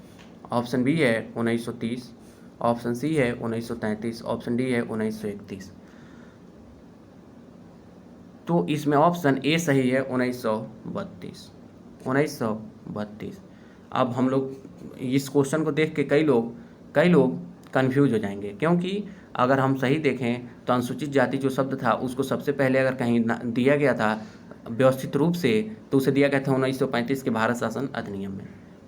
ऑप्शन बी है 1930, ऑप्शन सी है 1933, ऑप्शन डी है 1931। तो इसमें ऑप्शन ए सही है 1932। 1932। अब हम लोग इस क्वेश्चन को देख के कई लोग कंफ्यूज हो जाएंगे, क्योंकि अगर हम सही देखें तो अनुसूचित जाति जो शब्द था उसको सबसे पहले अगर कहीं दिया गया था व्यवस्थित रूप से तो उसे दिया गया था 1935 के भारत शासन अधिनियम में।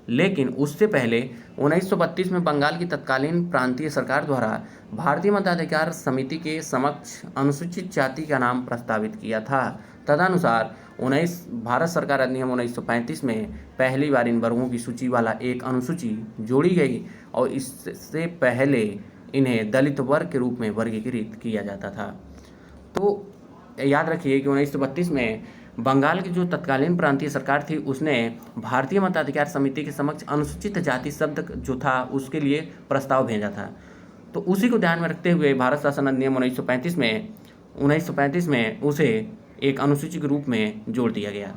लेकिन उससे पहले 1932 में बंगाल की तत्कालीन प्रांतीय सरकार द्वारा भारतीय मताधिकार समिति के समक्ष अनुसूचित जाति का नाम प्रस्तावित किया था। तदनुसार भारत सरकार अधिनियम 1935 में पहली बार इन वर्गों की सूची वाला एक अनुसूची जोड़ी गई और इससे पहले इन्हें दलित वर्ग के रूप में वर्गीकृत किया जाता था। तो याद रखिए कि 1932 में बंगाल की जो तत्कालीन प्रांतीय सरकार थी उसने भारतीय मताधिकार समिति के समक्ष अनुसूचित जाति शब्द जो था उसके लिए प्रस्ताव भेजा था। तो उसी को ध्यान में रखते हुए भारत शासन अधिनियम 1935 में उसे एक अनुसूची के रूप में जोड़ दिया गया।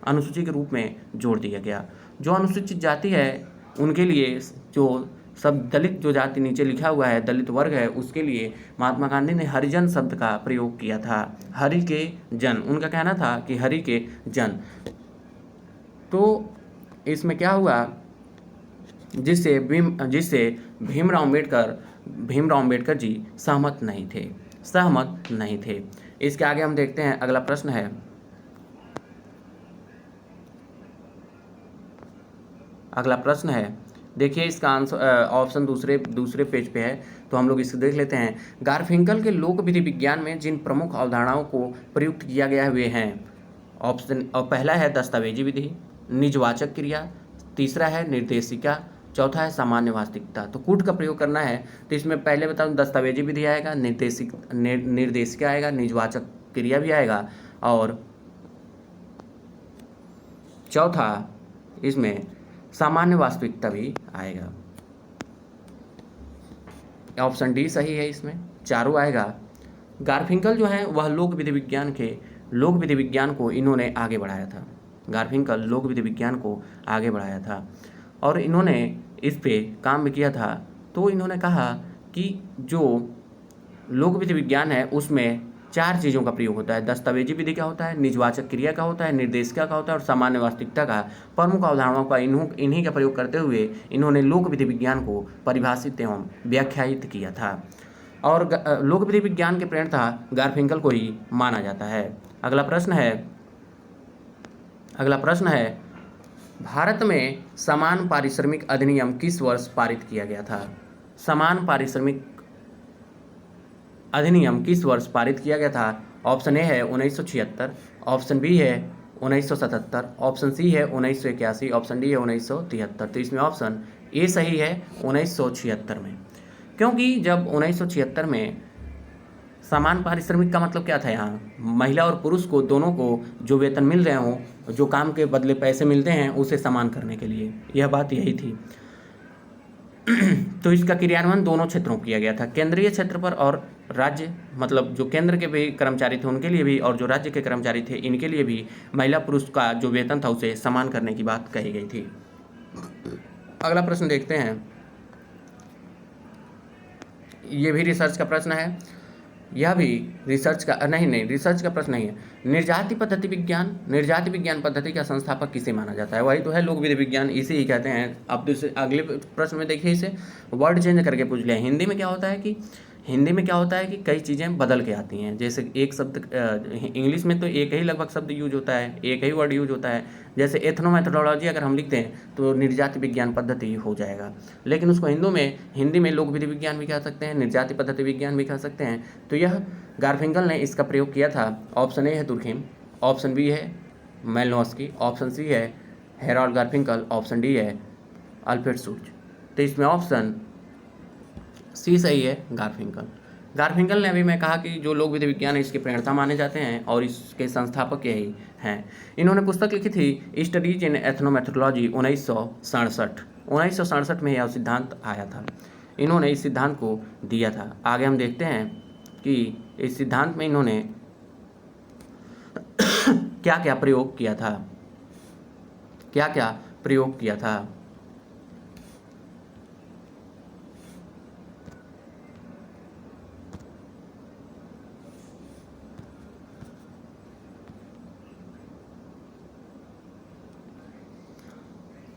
अनुसूची के रूप में जोड़ दिया गया। जो अनुसूचित जाति है उनके लिए जो सब दलित जो जाति नीचे लिखा हुआ है दलित वर्ग है उसके लिए महात्मा गांधी ने हरिजन शब्द का प्रयोग किया था। हरि के जन, उनका कहना था कि हरि के जन। तो इसमें क्या हुआ, जिससे भीमराव अम्बेडकर जी सहमत नहीं थे। इसके आगे हम देखते हैं। अगला प्रश्न है देखिए इसका आंसर ऑप्शन दूसरे पेज पे है, तो हम लोग इसे देख लेते हैं। गारफिंकल के लोक विधि विज्ञान में जिन प्रमुख अवधारणाओं को प्रयुक्त किया गया वे हैं। ऑप्शन पहला है दस्तावेजी विधि, निजवाचक क्रिया, तीसरा है निर्देशिका, चौथा है सामान्य वास्तविकता। तो कूट का प्रयोग करना है तो इसमें पहले बताऊँ दस्तावेजी विधि आएगा, निर्देशिका आएगा, निजवाचक क्रिया भी आएगा और चौथा इसमें सामान्य वास्तविकता भी आएगा। ऑप्शन डी सही है, इसमें चारों आएगा। गारफिंकल जो है वह लोक विधि विज्ञान को इन्होंने आगे बढ़ाया था। गारफिंकल लोक विधि विज्ञान को आगे बढ़ाया था और इन्होंने इस पे काम भी किया था। तो इन्होंने कहा कि जो लोक विधि विज्ञान है उसमें 4 चीज़ों का प्रयोग होता है। दस्तावेजी विधि का होता है, निजवाचक क्रिया का होता है, निर्देशिका का होता है और सामान्य वास्तविकता का। प्रमुख अवधारणाओं का इन्हीं का प्रयोग करते हुए इन्होंने लोक विधि विज्ञान को परिभाषित एवं व्याख्यायित किया था और लोक विधि विज्ञान के प्रणेता गारफिंकल को ही माना जाता है। अगला प्रश्न है भारत में समान पारिश्रमिक अधिनियम किस वर्ष पारित किया गया था? समान पारिश्रमिक अधिनियम किस वर्ष पारित किया गया था? ऑप्शन ए है 1976, ऑप्शन बी है 1977, ऑप्शन सी है 1981, ऑप्शन डी है 1973। तो इसमें ऑप्शन ए सही है 1976 में, क्योंकि जब 1976 में समान पारिश्रमिक का मतलब क्या था, यहाँ महिला और पुरुष को दोनों को जो वेतन मिल रहे हों, जो काम के बदले पैसे मिलते हैं उसे समान करने के लिए, यह बात यही थी। तो इसका क्रियान्वयन दोनों क्षेत्रों किया गया था, केंद्रीय क्षेत्र पर और राज्य, मतलब जो केंद्र के भी कर्मचारी थे उनके लिए भी और जो राज्य के कर्मचारी थे इनके लिए भी महिला पुरुष का जो वेतन था उसे समान करने की बात कही गई थी। अगला प्रश्न देखते हैं। ये भी रिसर्च का प्रश्न है, यह भी रिसर्च का रिसर्च का प्रश्न नहीं है। निर्जाति विज्ञान पद्धति का संस्थापक किसे माना जाता है? वही तो है लोक विधि विज्ञान, इसे ही कहते हैं। अब दूसरे अगले प्रश्न में देखिए, इसे वर्ड चेंज करके पूछ लिया। हिंदी में क्या होता है कि कई चीज़ें बदल के आती हैं। जैसे एक शब्द इंग्लिश में तो एक ही लगभग शब्द यूज होता है, एक ही वर्ड यूज होता है। जैसे एथनोमेथोडोलॉजी अगर हम लिखते हैं तो निर्जाति विज्ञान पद्धति हो जाएगा, लेकिन उसको हिंदी में लोक विधि विज्ञान भी कह सकते हैं, निर्जाति पद्धति विज्ञान भी कह सकते हैं। तो यह गारफिंकल ने इसका प्रयोग किया था। ऑप्शन ए है दुर्खिम, ऑप्शन बी है मेलनोस्की, ऑप्शन सी है हेरोल्ड गारफिंकल, ऑप्शन डी है अल्फ्रेड शुल्ज। तो इसमें ऑप्शन सी सही है, गारफिंकल ने अभी मैं कहा कि जो लोक विधि विज्ञान है इसके प्रणेता माने जाते हैं और इसके संस्थापक यही हैं। इन्होंने पुस्तक लिखी थी स्टडीज इन एथनोमेथोडोलॉजी 1967 में यह सिद्धांत आया था। इन्होंने इस सिद्धांत को दिया था। आगे हम देखते हैं कि इस सिद्धांत में इन्होंने क्या क्या प्रयोग किया था, क्या क्या प्रयोग किया था।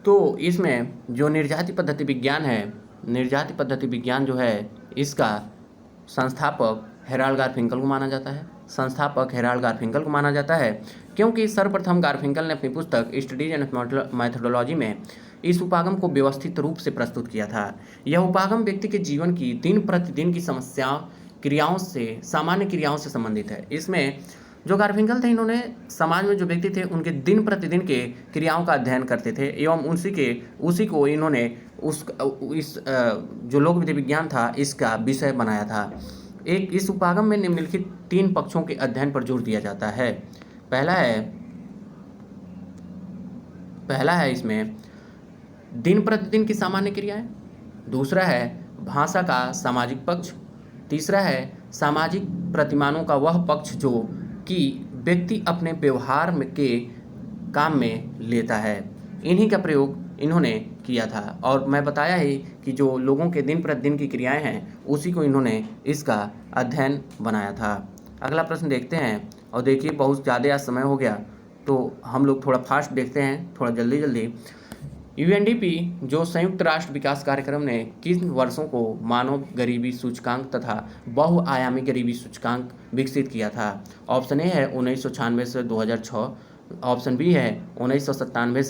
तो इसमें जो निर्जाति पद्धति विज्ञान है, निर्जाति पद्धति विज्ञान जो है, इसका संस्थापक हेराल्ड गारफिंकल को माना जाता है। संस्थापक हेराल्ड गारफिंकल को माना जाता है क्योंकि सर्वप्रथम गारफिंकल ने अपनी पुस्तक स्टडीज एंड मैथोडोलॉजी में इस उपागम को व्यवस्थित रूप से प्रस्तुत किया था। यह उपागम व्यक्ति के जीवन की दिन प्रतिदिन की समस्याओं, क्रियाओं से, सामान्य क्रियाओं से संबंधित है। इसमें जो गारफिंकल थे, इन्होंने समाज में जो व्यक्ति थे उनके दिन प्रतिदिन के क्रियाओं का अध्ययन करते थे एवं उसी को इन्होंने इस जो लोक विधि विज्ञान था इसका विषय बनाया था। इस उपागम में निम्नलिखित 3 पक्षों के अध्ययन पर जोर दिया जाता है। पहला है इसमें दिन प्रतिदिन की सामान्य क्रियाएं, दूसरा है भाषा का सामाजिक पक्ष, तीसरा है सामाजिक प्रतिमानों का वह पक्ष जो कि व्यक्ति अपने व्यवहार के काम में लेता है। इन्हीं का प्रयोग इन्होंने किया था और मैं बताया ही कि जो लोगों के दिन प्रतिदिन की क्रियाएं हैं उसी को इन्होंने इसका अध्ययन बनाया था। अगला प्रश्न देखते हैं और देखिए बहुत ज़्यादा आज समय हो गया तो हम लोग थोड़ा फास्ट देखते हैं, थोड़ा जल्दी। यूएनडीपी जो संयुक्त राष्ट्र विकास कार्यक्रम ने किन वर्षों को मानव गरीबी सूचकांक तथा बहुआयामी गरीबी सूचकांक विकसित किया था? ऑप्शन ए है 1996 से 2006, ऑप्शन बी है 1997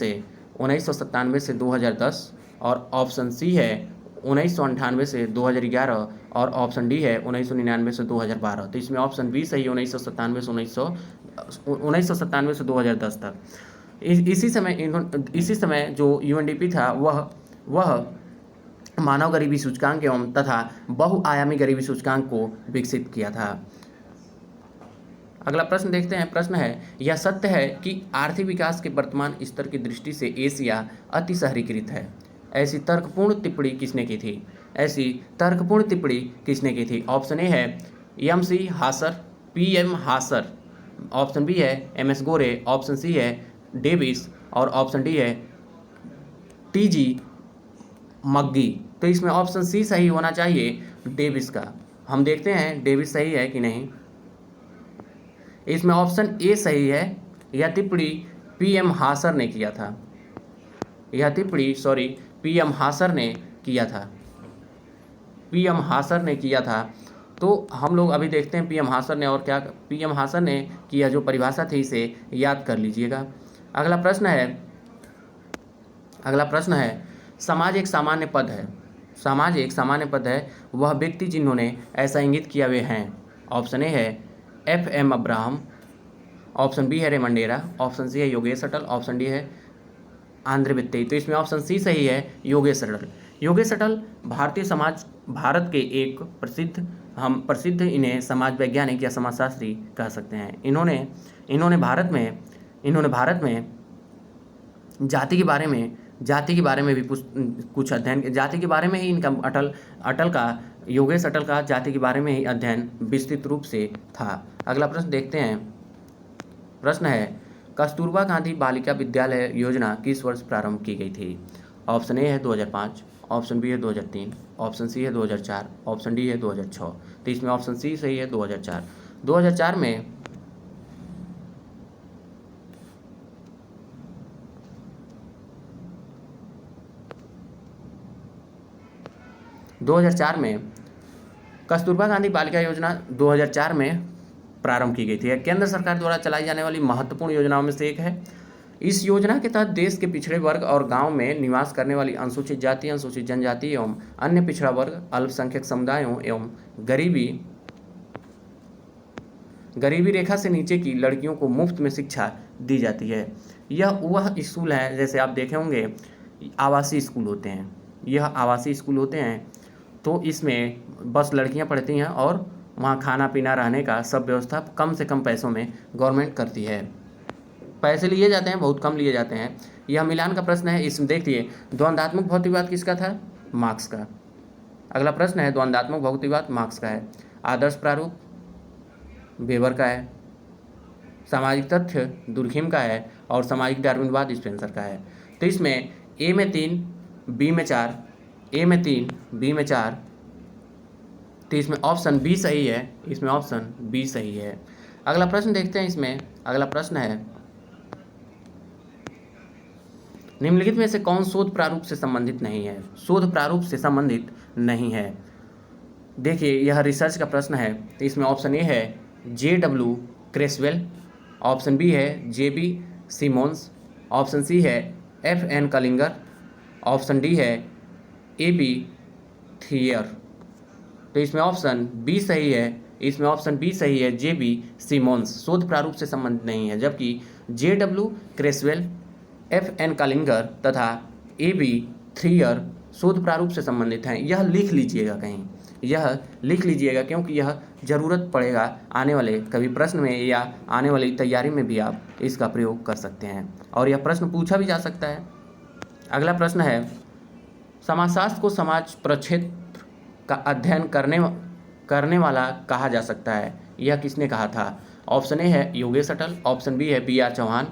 से 2010 और ऑप्शन सी है 1998 से 2011 और ऑप्शन डी है 1999 से 2012। तो इसमें ऑप्शन बी सही, 1997 से 2010 तक। इसी समय जो यूएनडीपी था वह मानव गरीबी सूचकांक एवं तथा बहुआयामी गरीबी सूचकांक को विकसित किया था। अगला प्रश्न देखते हैं। प्रश्न है, यह सत्य है कि आर्थिक विकास के वर्तमान स्तर की दृष्टि से एशिया अति शहरीकृत है? ऐसी तर्कपूर्ण टिप्पणी किसने की थी? ऑप्शन ए है एम.सी. हासर, पी.एम. हासर, ऑप्शन बी है एम.एस. गोरे, ऑप्शन सी है डेविस और ऑप्शन डी है टी.जी. मग्गी। तो इसमें ऑप्शन सी सही होना चाहिए, डेविस का। हम देखते हैं डेविस सही है कि नहीं। इसमें ऑप्शन ए सही है। यह टिप्पणी पी.एम. हासर ने किया था। पी.एम. हासर ने किया था। तो हम लोग अभी देखते हैं पी.एम. हासर ने और क्या पी.एम. हासर ने किया, जो परिभाषा थी इसे याद कर लीजिएगा। अगला प्रश्न है समाज एक सामान्य पद है, वह व्यक्ति जिन्होंने ऐसा इंगित किया वे हैं। ऑप्शन ए है एफ.एम. अब्राहम, ऑप्शन बी है रेमंडेरा, ऑप्शन सी है योगेश अटल, ऑप्शन डी है आंध्र वित्ते। तो इसमें ऑप्शन सी सही है, योगेश अटल भारत के एक प्रसिद्ध इन्हें समाज वैज्ञानिक या समाजशास्त्री कह सकते हैं। इन्होंने भारत में जाति के बारे में भी कुछ अध्ययन, जाति के बारे में ही इनका योगेश अटल का जाति के बारे में ही अध्ययन विस्तृत रूप से था। अगला प्रश्न देखते हैं। प्रश्न है, कस्तूरबा गांधी बालिका विद्यालय योजना किस वर्ष प्रारंभ की गई थी? ऑप्शन ए है 2005, ऑप्शन बी है 2003, ऑप्शन सी है 2004, ऑप्शन डी है 2006। तो इसमें ऑप्शन सी सही है, 2004। 2004 में कस्तूरबा गांधी बालिका योजना 2004 में प्रारंभ की गई थी। यह केंद्र सरकार द्वारा चलाई जाने वाली महत्वपूर्ण योजनाओं में से एक है। इस योजना के तहत देश के पिछड़े वर्ग और गांव में निवास करने वाली अनुसूचित जाति, अनुसूचित जनजाति एवं अन्य पिछड़ा वर्ग, अल्पसंख्यक समुदायों एवं गरीबी रेखा से नीचे की लड़कियों को मुफ्त में शिक्षा दी जाती है। यह वह स्कूल है, जैसे आप देखे होंगे आवासीय स्कूल होते हैं, यह आवासीय स्कूल होते हैं। तो इसमें बस लड़कियां पढ़ती हैं और वहाँ खाना पीना रहने का सब व्यवस्था कम से कम पैसों में गवर्नमेंट करती है। पैसे लिए जाते हैं, बहुत कम लिए जाते हैं। यह मिलान का प्रश्न है। इसमें देखिए द्वंद्वात्मक भौतिकवाद किसका था? मार्क्स का। अगला प्रश्न है द्वंद्वात्मक भौतिकवाद मार्क्स का है। आदर्श प्रारूप वेबर का है। सामाजिक तथ्य दुर्खिम का है और सामाजिक डार्विनवाद स्पेंसर का है। तो इसमें ए में 3, बी में 4, ए में 3, बी में 4, तो इसमें ऑप्शन बी सही है, इसमें ऑप्शन बी सही है। अगला प्रश्न देखते हैं। इसमें अगला प्रश्न है निम्नलिखित में से कौन शोध प्रारूप से संबंधित नहीं है? शोध प्रारूप से संबंधित नहीं है। देखिए यह रिसर्च का प्रश्न है, तो इसमें ऑप्शन ए है JW क्रेसवेल, ऑप्शन बी है JB सिमोन्स, ऑप्शन सी है FN कलिंगर, ऑप्शन डी है AB थियर। तो इसमें ऑप्शन बी सही है, इसमें ऑप्शन बी सही है JB सिमोन्स शोध प्रारूप से संबंधित नहीं है, जबकि JW क्रेसवेल, FN कलिंगर तथा AB थियर शोध प्रारूप से संबंधित हैं। यह लिख लीजिएगा कहीं, यह लिख लीजिएगा क्योंकि यह ज़रूरत पड़ेगा आने वाले कभी प्रश्न में या आने वाली तैयारी में भी आप इसका प्रयोग कर सकते हैं और यह प्रश्न पूछा भी जा सकता है। अगला प्रश्न है समाजशास्त्र को समाज प्रक्षेत्र का अध्ययन करने वाला कहा जा सकता है, यह किसने कहा था? ऑप्शन ए है योगेश अटल, ऑप्शन बी है BR चौहान,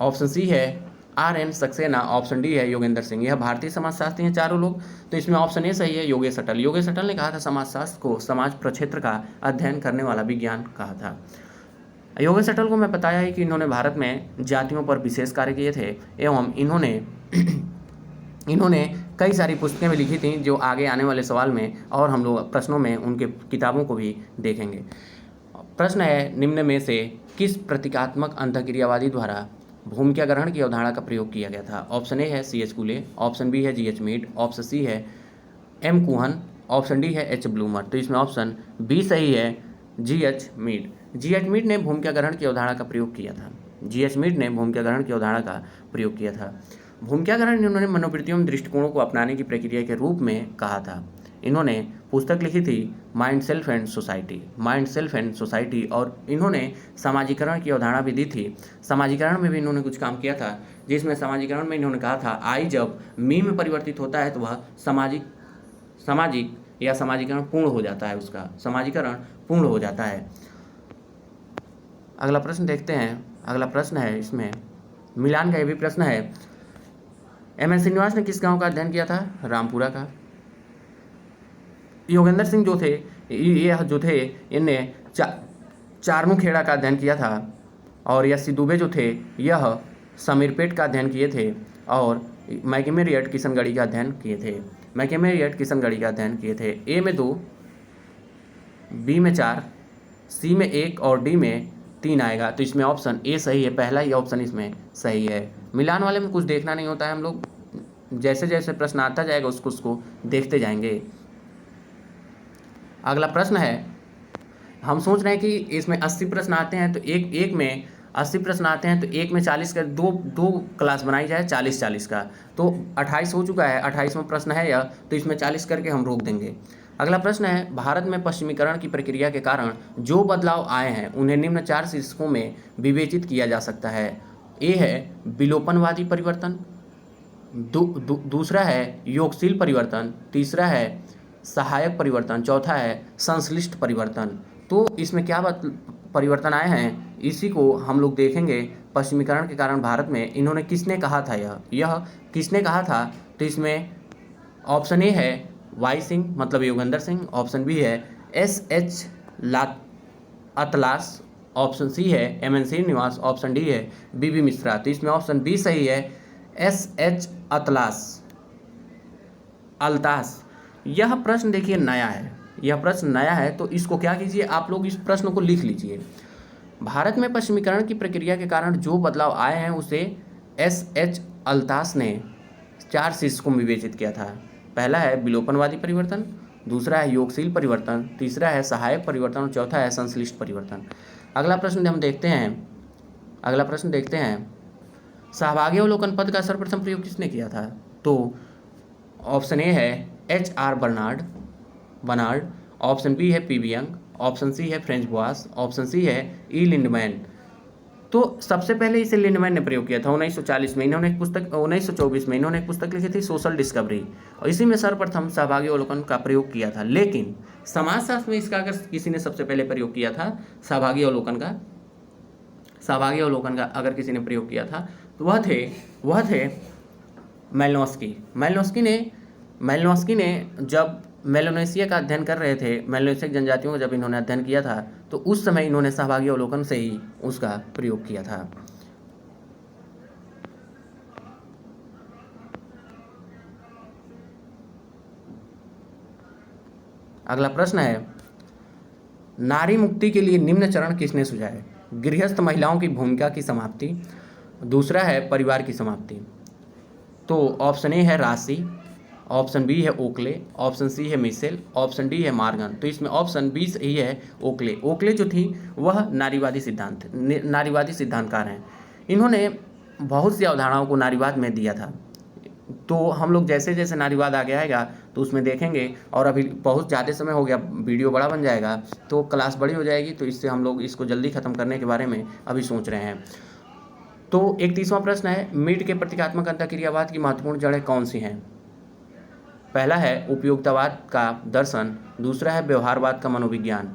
ऑप्शन सी है RN सक्सेना, ऑप्शन डी है योगेंद्र सिंह। यह भारतीय समाजशास्त्री हैं चारों लोग, तो इसमें ऑप्शन ए सही है योगेश अटल। योगेश अटल ने कहा था समाजशास्त्र को समाज प्रक्षेत्र का अध्ययन करने वाला विज्ञान कहा था। योगेश अटल को मैं बताया है कि इन्होंने भारत में जातियों पर विशेष कार्य किए थे एवं इन्होंने कई सारी पुस्तकें भी लिखी थी जो आगे आने वाले सवाल में और हम लोग प्रश्नों में उनके किताबों को भी देखेंगे। प्रश्न है निम्न में से किस प्रतीकात्मक अंतःक्रियावादी द्वारा भूमिका ग्रहण की अवधारणा का प्रयोग किया गया था? ऑप्शन ए है C.H. कुले, ऑप्शन बी है G.H. मीड, ऑप्शन सी है M. कुहन, ऑप्शन डी है H. ब्लूमर। तो इसमें ऑप्शन बी सही है G.H. मीड। G.H. मीड ने भूमिका ग्रहण की अवधारणा का प्रयोग किया था। G.H. मीड ने भूमिका ग्रहण की अवधारणा का प्रयोग किया था। भूमिका ग्रहण इन्होंने मनोवृत्तियों एवं दृष्टिकोणों को अपनाने की प्रक्रिया के रूप में कहा था। इन्होंने पुस्तक लिखी थी माइंड सेल्फ एंड सोसाइटी और इन्होंने सामाजिकरण की अवधारणा भी दी थी। सामाजिकरण में भी इन्होंने कुछ काम किया था, जिसमें सामाजिकरण में इन्होंने कहा था आई जब मी में परिवर्तित होता है तो वह सामाजिक या सामाजिकरण पूर्ण हो जाता है, उसका सामाजिकरण पूर्ण हो जाता है। अगला प्रश्न देखते हैं। अगला प्रश्न है इसमें मिलान का ये भी प्रश्न है। M.N. श्रीनिवास ने किस गाँव का अध्ययन किया था? रामपुरा का। योगेंद्र सिंह जो थे इनने चारमुखेड़ा का अध्ययन किया था और यश दुबे जो थे यह समीरपेट का अध्ययन किए थे और मैकेमेरियट किशनगढ़ी का अध्ययन किए थे। ए में 2, बी में 4, सी में 1 और डी में 3 आएगा, तो इसमें ऑप्शन ए सही है, पहला ही ऑप्शन इसमें सही है। मिलान वाले में कुछ देखना नहीं होता है, हम लोग जैसे जैसे प्रश्न आता जाएगा उसको देखते जाएंगे। अगला प्रश्न है, हम सोच रहे हैं कि इसमें 80 प्रश्न आते हैं तो एक में 80 प्रश्न आते हैं तो एक में 40 का दो क्लास बनाई जाए 40 का, तो 28 हो चुका है, 28वां प्रश्न है यह, तो इसमें 40 करके हम रोक देंगे। अगला प्रश्न है भारत में पश्चिमीकरण की प्रक्रिया के कारण जो बदलाव आए हैं उन्हें निम्न 4 शीर्षकों में विवेचित किया जा सकता है। ए है विलोपनवादी परिवर्तन, दूसरा है योगशील परिवर्तन, तीसरा है सहायक परिवर्तन, चौथा है संश्लिष्ट परिवर्तन। तो इसमें क्या परिवर्तन आए हैं इसी को हम लोग देखेंगे। पश्चिमीकरण के कारण भारत में इन्होंने किसने कहा था, यह किसने कहा था? तो इसमें ऑप्शन ए है वाई सिंह मतलब योगेंद्र सिंह, ऑप्शन बी है SH अतलास, ऑप्शन सी है M.N. श्रीनिवास, ऑप्शन डी है BB मिश्रा। तो इसमें ऑप्शन बी सही है SH अल्तास। यह प्रश्न देखिए नया है, तो इसको क्या कीजिए आप लोग इस प्रश्न को लिख लीजिए। भारत में पश्चिमीकरण की प्रक्रिया के कारण जो बदलाव आए हैं उसे SH अल्तास ने 4 शीर्षकों में विवेचित किया था। पहला है विलोपनवादी परिवर्तन, दूसरा है योगशील परिवर्तन, तीसरा है सहायक परिवर्तन और चौथा है संश्लिष्ट परिवर्तन। अगला प्रश्न हम देखते हैं सहभागी अवलोकन पद का सर्वप्रथम प्रयोग किसने किया था? तो ऑप्शन ए है HR बर्नार्ड, ऑप्शन बी है PB यंग, ऑप्शन सी है फ्रेंच बॉस, ऑप्शन सी है E लिंडमैन। तो सबसे पहले इसे लिंडमैन ने प्रयोग किया था 1940 में। इन्होंने एक पुस्तक 1924 में इन्होंने एक पुस्तक लिखी थी सोशल डिस्कवरी, और इसी में सर्वप्रथम सहभागी अवलोकन का प्रयोग किया था। लेकिन समाजशास्त्र में इसका अगर किसी ने सबसे पहले प्रयोग किया था सहभागी अवलोकन का अगर किसी ने प्रयोग किया था तो वह थे मेलिनोव्स्की। मेलिनोव्स्की ने जब मेलानेशिया का अध्ययन कर रहे थे, मेलानेशियन जनजातियों का जब इन्होंने अध्ययन किया था, तो उस समय इन्होंने सहभागी अवलोकन से ही उसका प्रयोग किया था। अगला प्रश्न है, नारी मुक्ति के लिए निम्न चरण किसने सुझाए? गृहस्थ महिलाओं की भूमिका की समाप्ति, दूसरा है परिवार की समाप्ति। तो ऑप्शन ए है राशि, ऑप्शन बी है ओकले, ऑप्शन सी है मिशेल, ऑप्शन डी है मार्गन। तो इसमें ऑप्शन बी सही है ओकले। ओकले जो थी वह नारीवादी सिद्धांतकार हैं। इन्होंने बहुत सी अवधारणाओं को नारीवाद में दिया था। तो हम लोग जैसे जैसे नारीवाद आगे आएगा तो उसमें देखेंगे, और अभी बहुत ज़्यादा समय हो गया, वीडियो बड़ा बन जाएगा तो क्लास बड़ी हो जाएगी, तो इससे हम लोग इसको जल्दी ख़त्म करने के बारे में अभी सोच रहे हैं। तो 31वां प्रश्न है, मीड के प्रतीकात्मक अंतःक्रियावाद की महत्वपूर्ण जड़ें कौन सी हैं? पहला है उपयोगितावाद का दर्शन, दूसरा है व्यवहारवाद का मनोविज्ञान।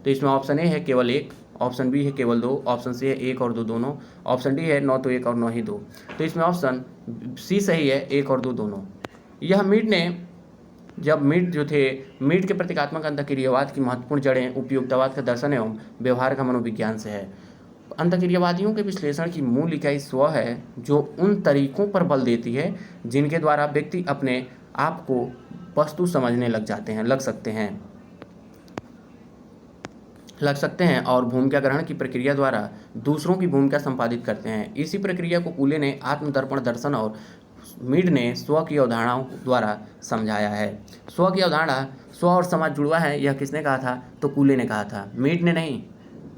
तो इसमें ऑप्शन ए है केवल एक, ऑप्शन बी है केवल दो, ऑप्शन सी है एक और दो दोनों, ऑप्शन डी है न तो एक और न ही दो। तो इसमें ऑप्शन सी सही है, एक और दो दोनों। यह मीड ने जब मीड के प्रतीकात्मक अंतःक्रियावाद की महत्वपूर्ण जड़ें उपयोगितावाद का दर्शन एवं व्यवहार का मनोविज्ञान से है। अंतःक्रियावादियों के विश्लेषण की मूल इकाई स्व है, जो उन तरीकों पर बल देती है जिनके द्वारा व्यक्ति अपने आप को वस्तु समझने लग सकते हैं और भूमिका ग्रहण की प्रक्रिया द्वारा दूसरों की भूमिका संपादित करते हैं। इसी प्रक्रिया को कूले ने आत्मदर्पण दर्शन और मीड ने स्व की अवधारणाओं द्वारा समझाया है। स्व की अवधारणा, स्व और समाज जुड़वा है, यह किसने कहा था? तो कूले ने कहा था, मीड ने नहीं।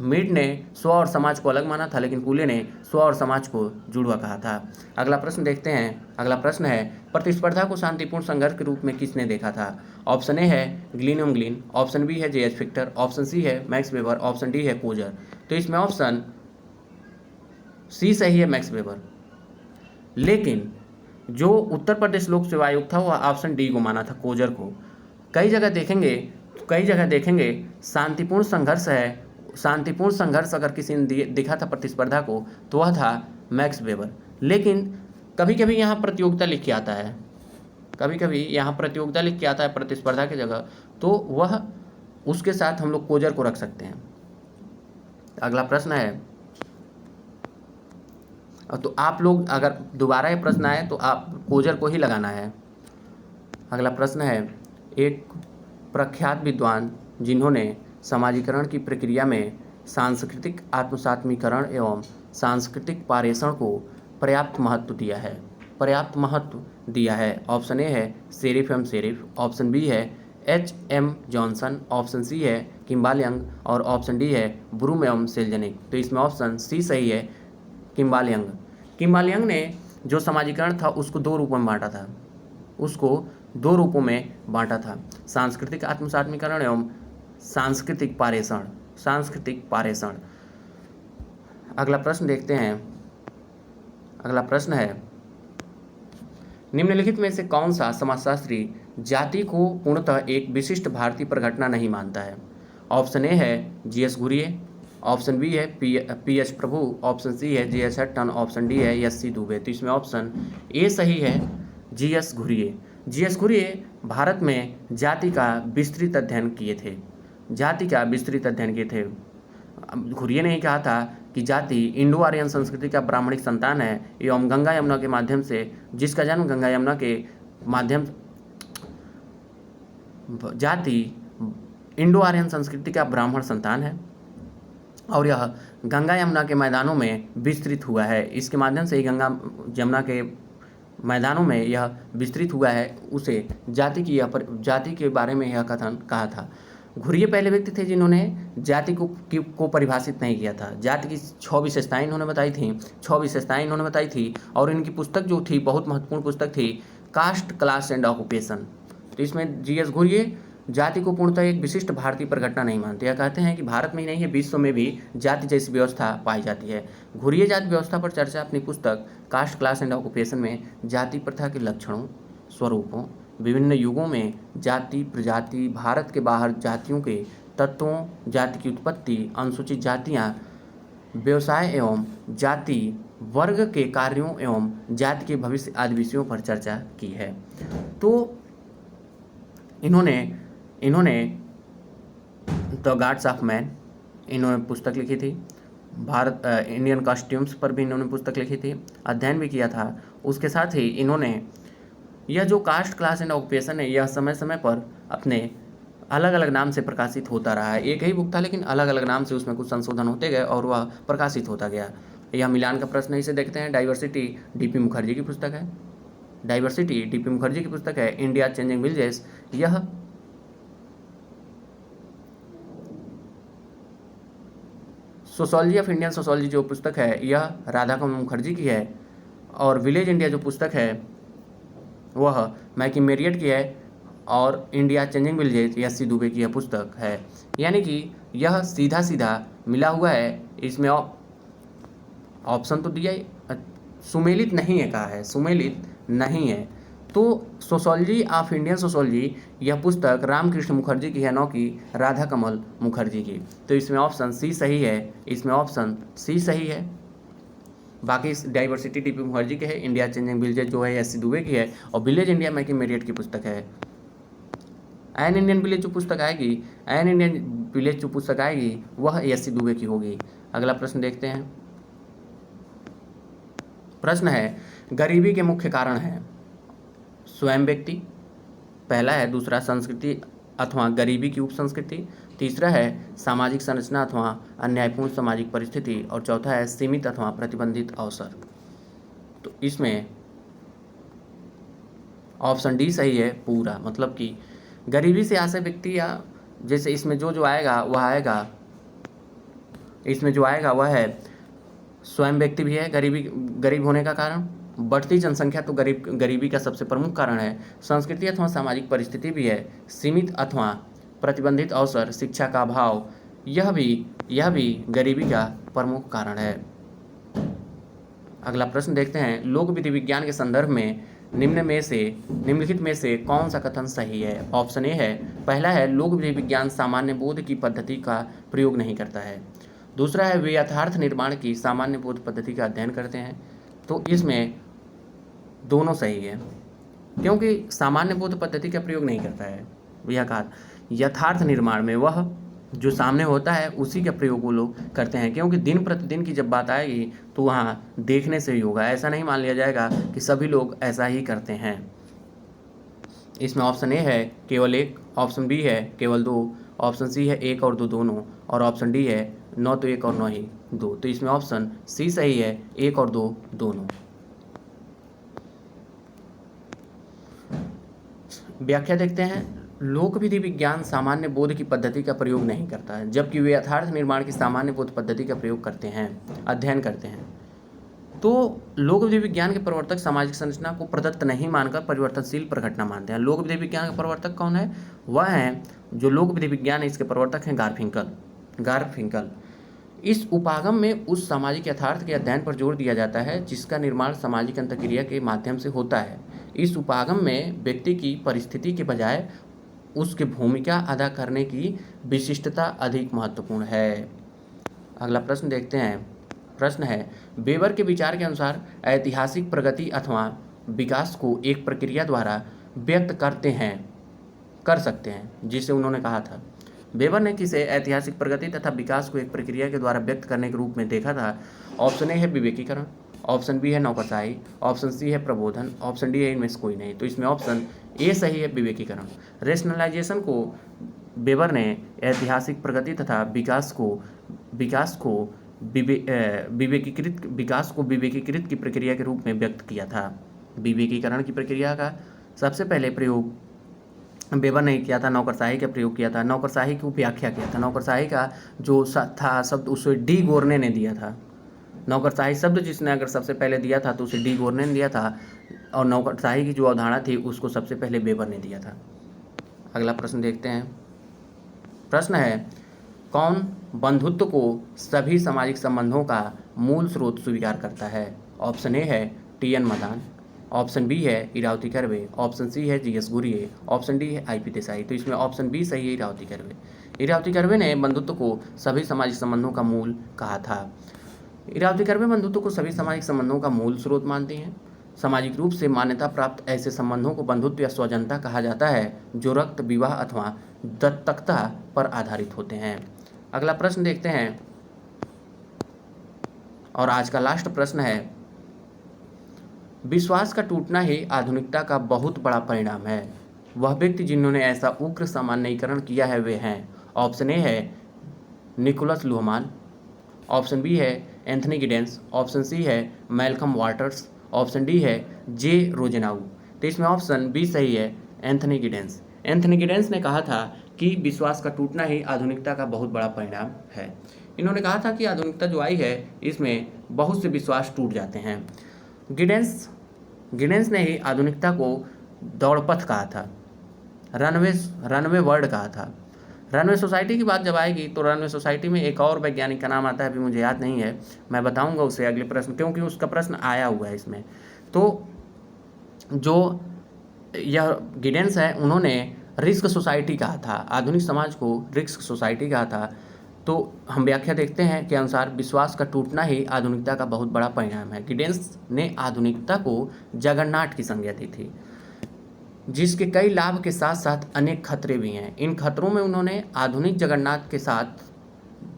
मीड ने स्व और समाज को अलग माना था, लेकिन कूले ने स्व और समाज को जुड़वा कहा था। अगला प्रश्न देखते हैं। अगला प्रश्न है, प्रतिस्पर्धा को शांतिपूर्ण संघर्ष के रूप में किसने देखा था? ऑप्शन ए है ग्लिनम ग्लिन, ऑप्शन बी है जे.एच. फिक्टर, ऑप्शन सी है मैक्स वेबर, ऑप्शन डी है कोजर। तो इसमें ऑप्शन सी सही है, मैक्स वेबर। लेकिन जो उत्तर प्रदेश लोक सेवा आयोग था वह ऑप्शन डी को माना था, कोजर को। कई जगह देखेंगे शांतिपूर्ण संघर्ष अगर किसी ने दिखा था प्रतिस्पर्धा को तो वह था मैक्स वेबर। लेकिन कभी कभी यहाँ प्रतियोगिता लिख के आता है, प्रतिस्पर्धा की जगह, तो वह उसके साथ हम लोग कोजर को रख सकते हैं। अगला प्रश्न है, तो आप लोग अगर दोबारा ये प्रश्न आए तो आप कोजर को ही लगाना है। अगला प्रश्न है, एक प्रख्यात विद्वान जिन्होंने समाजीकरण की प्रक्रिया में सांस्कृतिक आत्मसात्मीकरण एवं सांस्कृतिक पारेषण को पर्याप्त महत्व दिया है। ऑप्शन ए है Sherif M Sherif, option B है H.M. जॉनसन, ऑप्शन सी है किम्बालयंग और ऑप्शन डी है ब्रूम एवं सेल्जनिक। तो इसमें ऑप्शन सी सही है, किम्बालयंग ने जो समाजीकरण था उसको दो रूपों में बांटा था, सांस्कृतिक आत्मसात्मीकरण एवं सांस्कृतिक पारेषण। अगला प्रश्न देखते हैं। अगला प्रश्न है, निम्नलिखित में से कौन सा समाजशास्त्री जाति को पूर्णतः एक विशिष्ट भारतीय प्रघटना नहीं मानता है? ऑप्शन ए है G.S. घुरिये, ऑप्शन बी है P.H. प्रभु, ऑप्शन सी है J.S. हट्टन, ऑप्शन डी है S.C. दुबे। तो इसमें ऑप्शन ए सही है, G.S. घुरिये। G.S. घुरिये भारत में जाति का विस्तृत अध्ययन किए थे। घुरिये ने ही कहा था कि जाति इंडो आर्यन संस्कृति का ब्राह्मणिक संतान है एवं गंगा यमुना के माध्यम से, जिसका जन्म गंगा यमुना के माध्यम, जाति इंडो आर्यन संस्कृति का ब्राह्मण संतान है और यह गंगा यमुना के मैदानों में विस्तृत हुआ है। इसके माध्यम से ही गंगा यमुना के मैदानों में यह विस्तृत हुआ है। उसे जाति के बारे में यह कथन कहा था। घुरिये पहले व्यक्ति थे जिन्होंने जाति को परिभाषित नहीं किया था। जाति की 6 विशेषताएं इन्होंने बताई थी और इनकी पुस्तक जो थी बहुत महत्वपूर्ण पुस्तक थी, कास्ट, क्लास एंड ऑक्यूपेशन। तो इसमें G.S. घुरिये जाति को पूर्णतः एक विशिष्ट भारतीय परिघटना नहीं मानते। यह कहते हैं कि भारत में ही नहीं है, विश्व में भी जाति जैसी व्यवस्था पाई जाती है। घुरिये जाति व्यवस्था पर चर्चा अपनी पुस्तक कास्ट, क्लास एंड ऑक्यूपेशन में जाति प्रथा के लक्षणों, स्वरूपों, विभिन्न युगों में जाति, प्रजाति, भारत के बाहर जातियों के तत्वों, जाति की उत्पत्ति, अनुसूचित जातियाँ, व्यवसाय एवं जाति वर्ग के कार्यों एवं जाति के भविष्य आदि विषयों पर चर्चा की है। तो इन्होंने द गार्ड्स ऑफ मैन इन्होंने पुस्तक लिखी थी। भारत इंडियन कॉस्ट्यूम्स पर भी इन्होंने पुस्तक लिखी थी, अध्ययन भी किया था। उसके साथ ही इन्होंने यह जो कास्ट, क्लास एंड ऑक्यूपेशन है, यह समय समय पर अपने अलग अलग नाम से प्रकाशित होता रहा है। एक ही बुक था लेकिन अलग अलग नाम से उसमें कुछ संशोधन होते गए और वह प्रकाशित होता गया। यह मिलान का प्रश्न इसे देखते हैं। डाइवर्सिटी डीपी मुखर्जी की पुस्तक है। डाइवर्सिटी डीपी मुखर्जी की पुस्तक है। इंडिया चेंजिंग विलेजेस, यह सोशोलॉजी ऑफ इंडियन सोशोलॉजी जो पुस्तक है यह राधाकमल मुखर्जी की है। और विलेज इंडिया जो पुस्तक है वह मैकी मेरियट की है। और India changing villages SC. Dubey की यह पुस्तक है। यानी कि यह सीधा सीधा मिला हुआ है। इसमें ऑप्शन तो दिया ही, सुमेलित नहीं है कहा है, सुमेलित नहीं है। तो सोशोलॉजी ऑफ इंडियन सोशोलॉजी यह पुस्तक रामकृष्ण मुखर्जी की है, न कि राधाकमल मुखर्जी की। तो इसमें ऑप्शन सी सही है, इसमें ऑप्शन सी सही है। बाकी डाइवर्सिटी डीपी मुखर्जी के है, इंडिया चेंजिंग विलेज जो है एस.सी. दुबे की है, और विलेज इंडिया मैकी मेरियट की पुस्तक है। एन इंडियन विलेज जो पुस्तक आएगी, एन इंडियन विलेज जो पुस्तक आएगी वह एस.सी. दुबे की होगी। अगला प्रश्न देखते हैं। प्रश्न है, गरीबी के मुख्य कारण हैं स्वयं व्यक्ति, पहला है। दूसरा, संस्कृति अथवा गरीबी की उपसंस्कृति। तीसरा है सामाजिक संरचना अथवा अन्यायपूर्ण सामाजिक परिस्थिति। और चौथा है सीमित अथवा प्रतिबंधित अवसर। तो इसमें ऑप्शन डी सही है पूरा, मतलब कि गरीबी से आश्रय व्यक्ति, या जैसे इसमें जो आएगा वह आएगा, इसमें जो आएगा वह है स्वयं व्यक्ति भी है गरीब होने का कारण। बढ़ती जनसंख्या तो गरीबी का सबसे प्रमुख कारण है। संस्कृति अथवा सामाजिक परिस्थिति भी है। सीमित अथवा प्रतिबंधित अवसर, शिक्षा का अभाव, यह भी गरीबी का प्रमुख कारण है। अगला प्रश्न देखते हैं। लोक विधि विज्ञान के संदर्भ में निम्नलिखित में से कौन सा कथन सही है? ऑप्शन ए है, पहला है लोक विधि विज्ञान सामान्य बोध की पद्धति का प्रयोग नहीं करता है। दूसरा है वे यथार्थ निर्माण की सामान्य बोध पद्धति का अध्ययन करते हैं। तो इसमें दोनों सही है, क्योंकि सामान्य बोध पद्धति का प्रयोग नहीं करता है। यह कहा यथार्थ निर्माण में वह जो सामने होता है उसी का प्रयोग वो लोग करते हैं, क्योंकि दिन प्रतिदिन की जब बात आएगी तो वहाँ देखने से ही होगा। ऐसा नहीं मान लिया जाएगा कि सभी लोग ऐसा ही करते हैं। इसमें ऑप्शन ए है केवल एक, ऑप्शन बी है केवल दो, ऑप्शन सी है एक और दो दोनों, और ऑप्शन डी है न तो एक और न ही दो। तो इसमें ऑप्शन सी सही है, एक और दो दोनों। व्याख्या देखते हैं। लोक विधि विज्ञान सामान्य बोध की पद्धति का प्रयोग नहीं करता है, जबकि वे यथार्थ निर्माण की सामान्य बोध पद्धति का प्रयोग करते हैं, अध्ययन करते हैं। तो लोक विधि विज्ञान के प्रवर्तक सामाजिक संरचना को प्रदत्त नहीं मानकर परिवर्तनशील प्रघटना मानते हैं। लोक विधि विज्ञान के प्रवर्तक कौन है? वह है जो लोक विधि विज्ञान है, इसके प्रवर्तक हैं गारफिंकल। इस उपागम में उस सामाजिक यथार्थ के अध्ययन पर जोर दिया जाता है जिसका निर्माण सामाजिक अंतःक्रिया के माध्यम से होता है। इस उपागम में व्यक्ति की परिस्थिति के बजाय उसकी भूमिका अदा करने की विशिष्टता अधिक महत्वपूर्ण है। अगला प्रश्न देखते हैं। प्रश्न है, वेबर के विचार के अनुसार ऐतिहासिक प्रगति अथवा विकास को एक प्रक्रिया द्वारा व्यक्त कर सकते हैं, जिसे उन्होंने कहा था। वेबर ने किसे ऐतिहासिक प्रगति तथा विकास को एक प्रक्रिया के द्वारा व्यक्त करने के रूप में देखा था? ऑप्शन ए है विवेकीकरण, ऑप्शन बी है नौकरशाही, ऑप्शन सी है प्रबोधन, ऑप्शन डी है इनमें से कोई नहीं। तो इसमें ऑप्शन ए सही है, विवेकीकरण। रेशनलाइजेशन को वेबर ने ऐतिहासिक प्रगति तथा विकास को विवेकीकृत की प्रक्रिया के रूप में व्यक्त किया था। विवेकीकरण की प्रक्रिया का सबसे पहले प्रयोग वेबर ने किया था, नौकरशाही का प्रयोग किया था, नौकरशाही की व्याख्या किया था। नौकरशाही का जो था शब्द उसे डी गोरने ने दिया था। नौकरशाही शब्द जिसने अगर सबसे पहले दिया था तो उसे डी गोरने ने दिया था, और नौकरशाही की जो अवधारणा थी उसको सबसे पहले वेबर ने दिया था। अगला प्रश्न देखते हैं। प्रश्न है, कौन बंधुत्व को सभी सामाजिक संबंधों का मूल स्रोत स्वीकार करता है? ऑप्शन ए है टी.एन. मदान, ऑप्शन बी है इरावती कर्वे, ऑप्शन सी है जी.एस. गुरिये, ऑप्शन डी है आई.पी. देसाई। तो इसमें ऑप्शन बी सही है, इरावती कर्वे। इरावती कर्वे ने बंधुत्व को सभी सामाजिक संबंधों का मूल कहा था। इरावती कर्वे बंधुत्व को सभी सामाजिक संबंधों का मूल स्रोत मानते हैं। सामाजिक रूप से मान्यता प्राप्त ऐसे संबंधों को बंधुत्व या स्वजनता कहा जाता है जो रक्त, विवाह अथवा दत्तकता पर आधारित होते हैं। अगला प्रश्न देखते हैं और आज का लास्ट प्रश्न है, विश्वास का टूटना ही आधुनिकता का बहुत बड़ा परिणाम है। वह व्यक्ति जिन्होंने ऐसा उग्र सामान्यीकरण किया है वे हैं। ऑप्शन ए है निकोलस लुहमान, ऑप्शन बी है एंथनी गिडेंस, ऑप्शन सी है मैल्कम वाटर्स, ऑप्शन डी है जे रोजेनाउ। तो इसमें ऑप्शन बी सही है, एंथनी गिडेंस। एंथनी गिडेंस ने कहा था कि विश्वास का टूटना ही आधुनिकता का बहुत बड़ा परिणाम है। इन्होंने कहा था कि आधुनिकता जो आई है इसमें बहुत से विश्वास टूट जाते हैं। गिडेंस ने ही आधुनिकता को दौड़पथ कहा था, रनवे वर्ल्ड कहा था। रनवे सोसाइटी की बात जब आएगी तो रनवे सोसाइटी में एक और वैज्ञानिक का नाम आता है, अभी मुझे याद नहीं है, मैं बताऊंगा उसे अगले प्रश्न, क्योंकि उसका प्रश्न आया हुआ है इसमें। तो जो यह गिडेंस है उन्होंने रिस्क सोसाइटी कहा था, आधुनिक समाज को रिस्क सोसाइटी कहा था। तो हम व्याख्या देखते हैं के अनुसार विश्वास का टूटना ही आधुनिकता का बहुत बड़ा परिणाम है। गिडेंस ने आधुनिकता को जगन्नाथ की संज्ञा दी थी, जिसके कई लाभ के साथ साथ अनेक खतरे भी हैं। इन खतरों में उन्होंने आधुनिक जगन्नाथ के साथ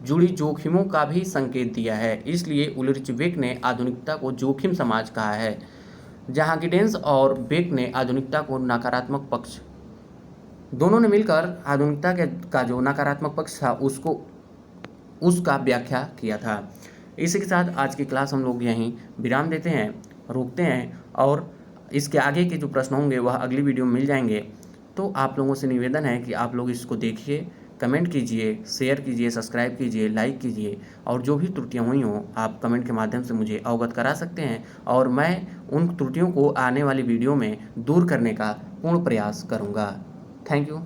जुड़ी जोखिमों का भी संकेत दिया है। इसलिए उलरिच बेक ने आधुनिकता को जोखिम समाज कहा है, जहां गिडेंस और बेक ने आधुनिकता को नकारात्मक पक्ष, दोनों ने मिलकर आधुनिकता का जो नकारात्मक पक्ष था उसका व्याख्या किया था। इसी के साथ आज की क्लास हम लोग यहीं विराम देते हैं, रोकते हैं, और इसके आगे के जो प्रश्न होंगे वह अगली वीडियो में मिल जाएंगे। तो आप लोगों से निवेदन है कि आप लोग इसको देखिए, कमेंट कीजिए, शेयर कीजिए, सब्सक्राइब कीजिए, लाइक कीजिए, और जो भी त्रुटियां हुई हों आप कमेंट के माध्यम से मुझे अवगत करा सकते हैं, और मैं उन त्रुटियों को आने वाली वीडियो में दूर करने का पूर्ण प्रयास करूँगा। Thank you.